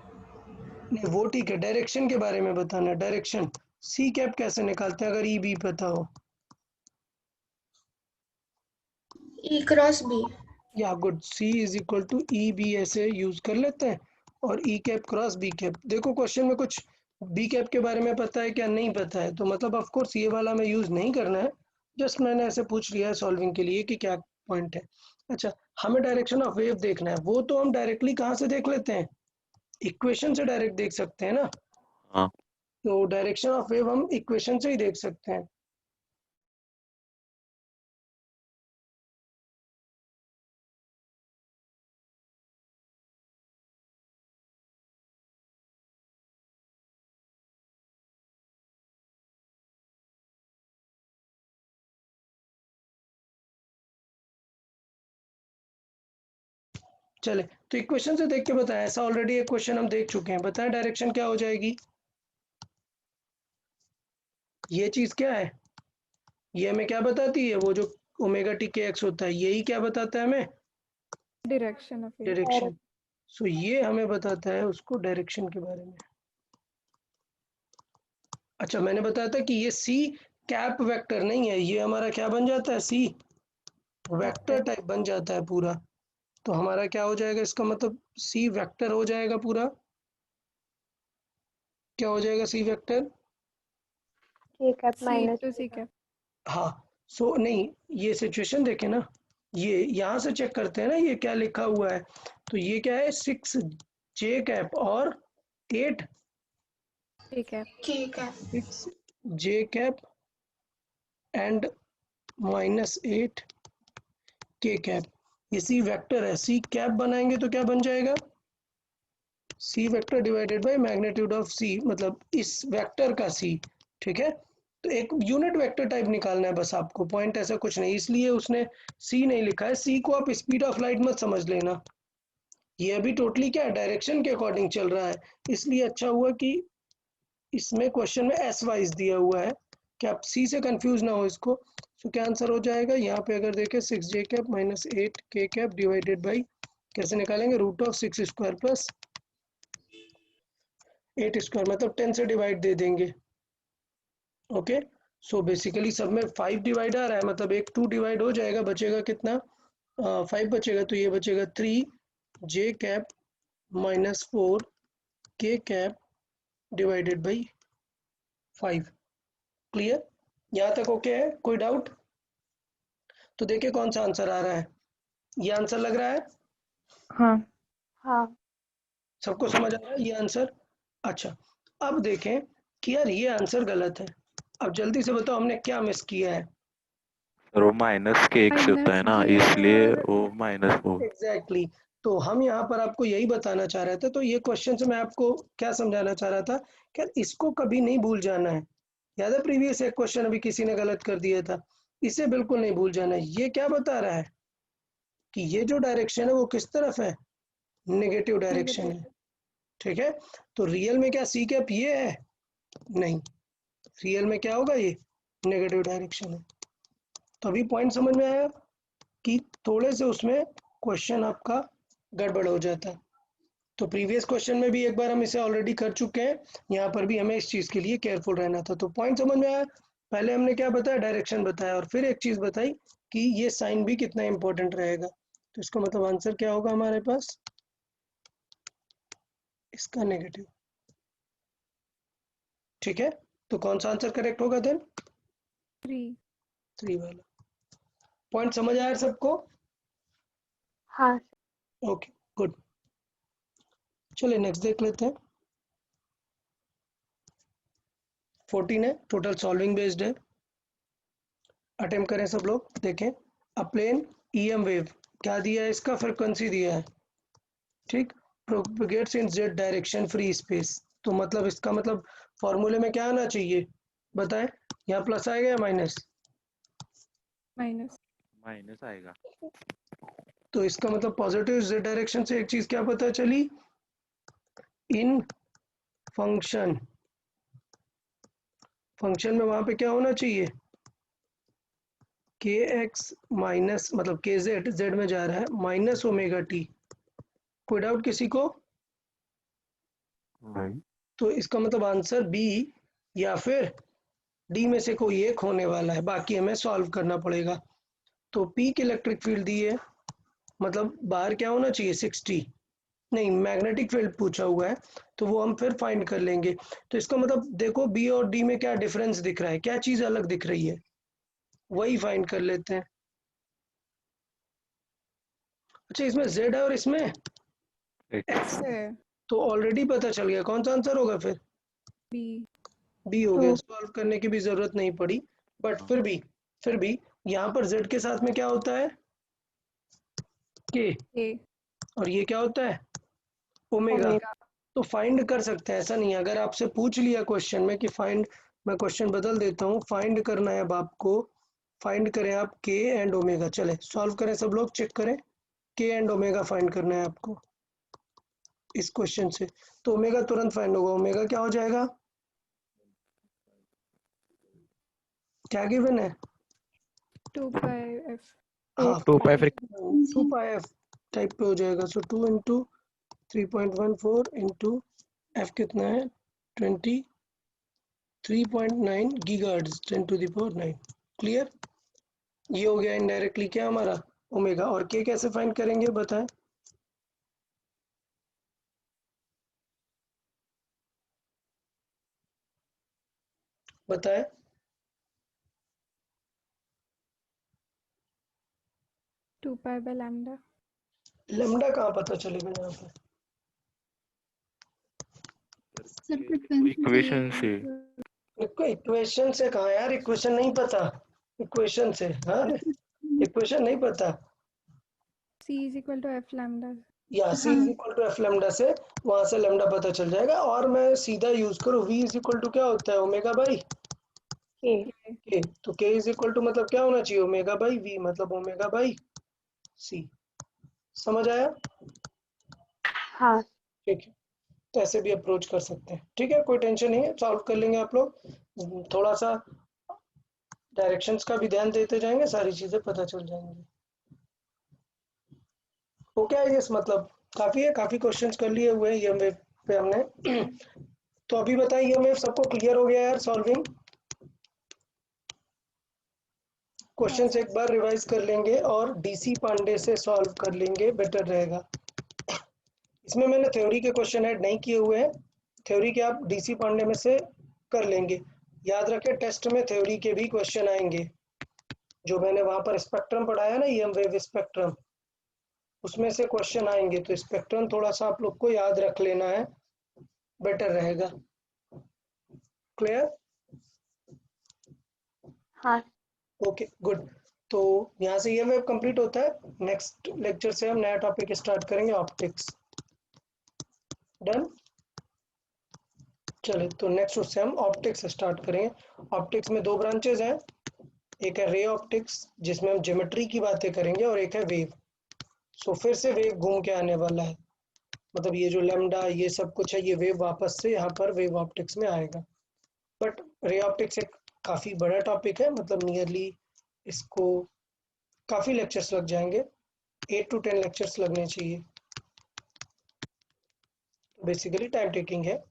नहीं वो ठीक है, डायरेक्शन के बारे में बताना, डायरेक्शन सी कैप कैसे निकालते हैं अगर ई बी पता हो। E cross B. Yeah good, C is equal to E B ऐसे यूज कर लेते हैं, और E cap cross B cap. देखो क्वेश्चन में कुछ बी कैप के बारे में पता है क्या, नहीं पता है, तो मतलब ऑफ कोर्स ये वाला में यूज नहीं करना है, जस्ट मैंने ऐसे पूछ लिया है सॉल्विंग के लिए कि क्या पॉइंट है। अच्छा, हमें डायरेक्शन ऑफ वेव देखना है, वो तो हम डायरेक्टली कहाँ से देख लेते हैं, इक्वेशन से डायरेक्ट देख सकते हैं ना। हाँ। तो डायरेक्शन ऑफ वेव हम इक्वेशन से ही देख सकते हैं। चले, तो इक्वेशन से देख के बताएं, ऐसा ऑलरेडी एक क्वेश्चन हम देख चुके हैं, बताएं डायरेक्शन क्या हो जाएगी। ये चीज क्या है, ये हमें क्या बताती है, वो जो ओमेगा टी के एक्स होता है, यही क्या बताता है हमें, direction of it. डायरेक्शन। सो ये हमें बताता है उसको डायरेक्शन के बारे में। अच्छा मैंने बताया था कि ये सी कैप वेक्टर नहीं है, ये हमारा क्या बन जाता है, सी वेक्टर टाइप बन जाता है पूरा। तो हमारा क्या हो जाएगा, इसका मतलब सी वेक्टर हो जाएगा पूरा। क्या हो जाएगा C vector? K cap C minus into C cap. हाँ, सो नहीं, ये सिचुएशन देखे ना, ये यहाँ से चेक करते हैं ना ये क्या लिखा हुआ है। तो ये क्या है, 6 जे कैप और 8 K cap. K cap. 6 J cap and -8 के कैप। ये सी वेक्टर है, सी कैप बनाएंगे तो क्या बन जाएगा, C vector divided by magnitude of C, मतलब इस वेक्टर का सी। ठीक है, तो एक यूनिट वेक्टर टाइप निकालना है बस आपको, पॉइंट ऐसा कुछ नहीं, इसलिए उसने सी नहीं लिखा है। सी को आप स्पीड ऑफ लाइट मत समझ लेना, ये अभी टोटली क्या डायरेक्शन के अकॉर्डिंग चल रहा है, इसलिए अच्छा हुआ कि इसमें क्वेश्चन में एस वाइज दिया हुआ है कि आप सी से कंफ्यूज ना हो इसको। तो क्या आंसर हो जाएगा यहाँ पे, अगर देखें 6 जे कैप -8 के कैप डिवाइडेड बाई, कैसे निकालेंगे, √6² प्लस 8², मतलब 10 से डिवाइड दे देंगे। ओके, सो बेसिकली सब में 5 डिवाइड आ रहा है, मतलब एक 2 डिवाइड हो जाएगा, बचेगा कितना, 5 बचेगा, तो ये बचेगा 3 जे कैप -4 के कैप डिवाइडेड बाई 5। क्लियर, यहाँ तक ओके है, कोई डाउट? तो देखिए कौन सा आंसर आ रहा है, ये आंसर लग रहा है, हाँ हाँ सबको समझ आ रहा है ये आंसर? अच्छा, अब देखें कि यार ये आंसर गलत है, अब जल्दी से बताओ हमने क्या मिस किया है। सर वो माइनस के एक से होता है Minus ना, J इसलिए और वो माइनस हो। एग्जैक्टली तो हम यहाँ पर आपको यही बताना चाह रहे थे, तो ये क्वेश्चन से मैं आपको क्या समझाना चाह रहा था कि यार इसको कभी नहीं भूल जाना है। याद है प्रीवियस एक क्वेश्चन अभी किसी ने गलत कर दिया था, इसे बिल्कुल नहीं भूल जाना है। ये क्या बता रहा है कि ये जो डायरेक्शन है वो किस तरफ है, नेगेटिव डायरेक्शन negative. है। ठीक है, तो रियल में क्या सी कैप ये है, नहीं, रियल में क्या होगा, ये नेगेटिव डायरेक्शन है। तो अभी पॉइंट समझ में आया कि थोड़े से उसमें क्वेश्चन आपका गड़बड़ हो जाता है। तो प्रीवियस क्वेश्चन में भी एक बार हम इसे ऑलरेडी कर चुके हैं, यहाँ पर भी हमें इस चीज़ के लिए केयरफुल रहना था। तो पॉइंट समझ में आया, पहले हमने क्या बताया, डायरेक्शन बताया, और फिर एक चीज़ बताई कि ये साइन भी कितना इंपॉर्टेंट रहेगा। तो इसका मतलब आंसर क्या होगा हमारे पास, इसका नेगेटिव। ठीक है, तो कौन सा आंसर करेक्ट होगा देन, 3. 3 वाला। पॉइंट समझ आया सबको? हाँ ओके गुड, चलिए नेक्स्ट देख लेते हैं। 14 है, टोटल सॉल्विंग बेस्ड है। अटेम्प्ट करें सब लोग, देखें। अ प्लेन ईएम वेव, क्या दिया है, इसका फ्रिक्वेंसी दिया है, ठीक, प्रोपेगेट्स इन जेड डायरेक्शन फ्री स्पेस। तो मतलब इसका मतलब फॉर्मूले में क्या आना चाहिए, बताएं, यहाँ प्लस आएगा या माइनस? Minus. माइनस आएगा। तो इसका मतलब पॉजिटिव जेड डायरेक्शन से एक चीज क्या पता चली, इन फंक्शन, फंक्शन में वहां पे क्या होना चाहिए, के एक्स माइनस, मतलब के जेड, जेड में जा रहा है, माइनस ओमेगा टी। कोई डाउट किसी को? नहीं। तो इसका मतलब आंसर बी या फिर डी में से कोई एक होने वाला है, बाकी हमें सॉल्व करना पड़ेगा। तो पी की इलेक्ट्रिक फील्ड दी है, मतलब बाहर क्या होना चाहिए, 60, नहीं मैग्नेटिक फील्ड पूछा हुआ है, तो वो हम फिर फाइंड कर लेंगे। तो इसका मतलब देखो बी और डी में क्या डिफरेंस दिख रहा है, क्या चीज अलग दिख रही है, वही फाइंड कर लेते हैं। अच्छा, इसमें जेड है और इसमें एक्स। एक्स है, है. तो ऑलरेडी पता चल गया कौन सा आंसर होगा, फिर B. बी हो गया, टू सॉल्व करने की भी जरूरत नहीं पड़ी। बट फिर भी यहाँ पर जेड के साथ में क्या होता है, के, A. और ये क्या होता है, ओमेगा। ओमेगा तो फाइंड कर सकते हैं, ऐसा नहीं है, अगर आपसे पूछ लिया क्वेश्चन में कि फाइंड, मैं क्वेश्चन बदल देता हूँ, फाइंड करना है अब आपको, फाइंड करें आप के एंड ओमेगा, चले सॉल्व करें सब लोग, चेक करें, के एंड ओमेगा फाइंड करना है आपको इस क्वेश्चन से। तो ओमेगा तुरंत फाइंड होगा, ओमेगा क्या हो जाएगा, क्या गिवन है, 2 pi F. हाँ, 2 पाई 2 पाई एफ टाइप पे हो जाएगा। सो 2 इंटू 3.14 इंटू एफ कितना है, 20 3.9 गीगाहर्ट्ज 10⁹9। क्लियर? ये हो गया इनडायरेक्टली क्या हमारा ओमेगा। और के कैसे फाइंड करेंगे बताएं? बताएं। 2 pi by lambda. लैम्डा कहाँ पता चलेगा यहाँ पे? इक्वेशन से। इक्वेशन से कहाँ यार? इक्वेशन नहीं पता। इक्वेशन से? हाँ, इक्वेशन नहीं पता। C is equal to F lambda. या C is equal to F lambda से वहां से लेमडा पता चल जाएगा। और मैं सीधा यूज करूँ V इज इक्वल टू क्या होता है? ओमेगा बाई के। के। तो K इज इक्वल टू मतलब क्या होना चाहिए? ओमेगा बाई V, मतलब ओमेगा बाई C। समझ आया? हाँ। ठीक है, तो ऐसे भी अप्रोच कर सकते हैं। ठीक है, कोई टेंशन नहीं है, सॉल्व कर लेंगे आप लोग। थोड़ा सा डायरेक्शंस का भी ध्यान देते जाएंगे, सारी चीजें पता चल जाएंगी। ओके आई गेस, मतलब काफी है, काफी क्वेश्चंस कर लिए हुए हैं ईएम वेव पे हमने। तो अभी बताइए ईएम वेव सबको क्लियर हो गया यार? सॉल्विंग क्वेश्चंस एक बार रिवाइज कर लेंगे और डीसी पांडे से सॉल्व कर लेंगे, बेटर रहेगा। इसमें मैंने थ्योरी के क्वेश्चन ऐड नहीं किए हुए हैं, थ्योरी के आप डीसी पांडे में से कर लेंगे। याद रखें टेस्ट में थ्योरी के भी क्वेश्चन आएंगे। जो मैंने वहां पर स्पेक्ट्रम पढ़ाया ना, ईएम वेव स्पेक्ट्रम, उसमें से क्वेश्चन आएंगे। तो स्पेक्ट्रम थोड़ा सा आप लोग को याद रख लेना है, बेटर रहेगा। क्लियर? हाँ। Okay good. तो यहाँ से ईएम वेव कंप्लीट होता है। नेक्स्ट लेक्चर से हम नया टॉपिक स्टार्ट करेंगे, ऑप्टिक्स। डन? चले तो नेक्स्ट उससे हम ऑप्टिक्स स्टार्ट करेंगे। ऑप्टिक्स में दो ब्रांचेज हैं, एक है रे ऑप्टिक्स जिसमें हम ज्योमेट्री की बातें करेंगे, और एक है वेव। सो फिर से वेव घूम के आने वाला है, मतलब ये जो लैम्डा ये सब कुछ है, ये वेव वापस से यहाँ पर वेव ऑप्टिक्स में आएगा। बट रे ऑप्टिक्स एक काफ़ी बड़ा टॉपिक है, मतलब नियरली इसको काफ़ी लेक्चर्स लग जाएंगे, 8 to 10 लेक्चर्स लगने चाहिए। बेसिकली टाइम टेकिंग है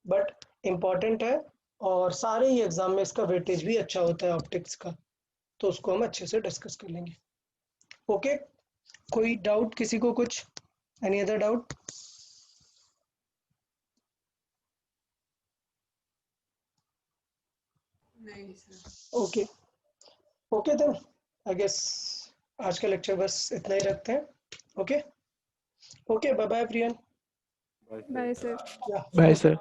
बट इम्पॉर्टेंट है, और सारे ही एग्जाम में इसका वेटेज भी अच्छा होता है ऑप्टिक्स का, तो उसको हम अच्छे से डिस्कस कर लेंगे। ओके, कोई डाउट किसी को? कुछ एनी अदर डाउट? नहीं sir. Okay okay then I guess आज का लेक्चर बस इतना ही रखते हैं। Okay okay, bye bye Priyan. Bye, sir. Yeah bye sir.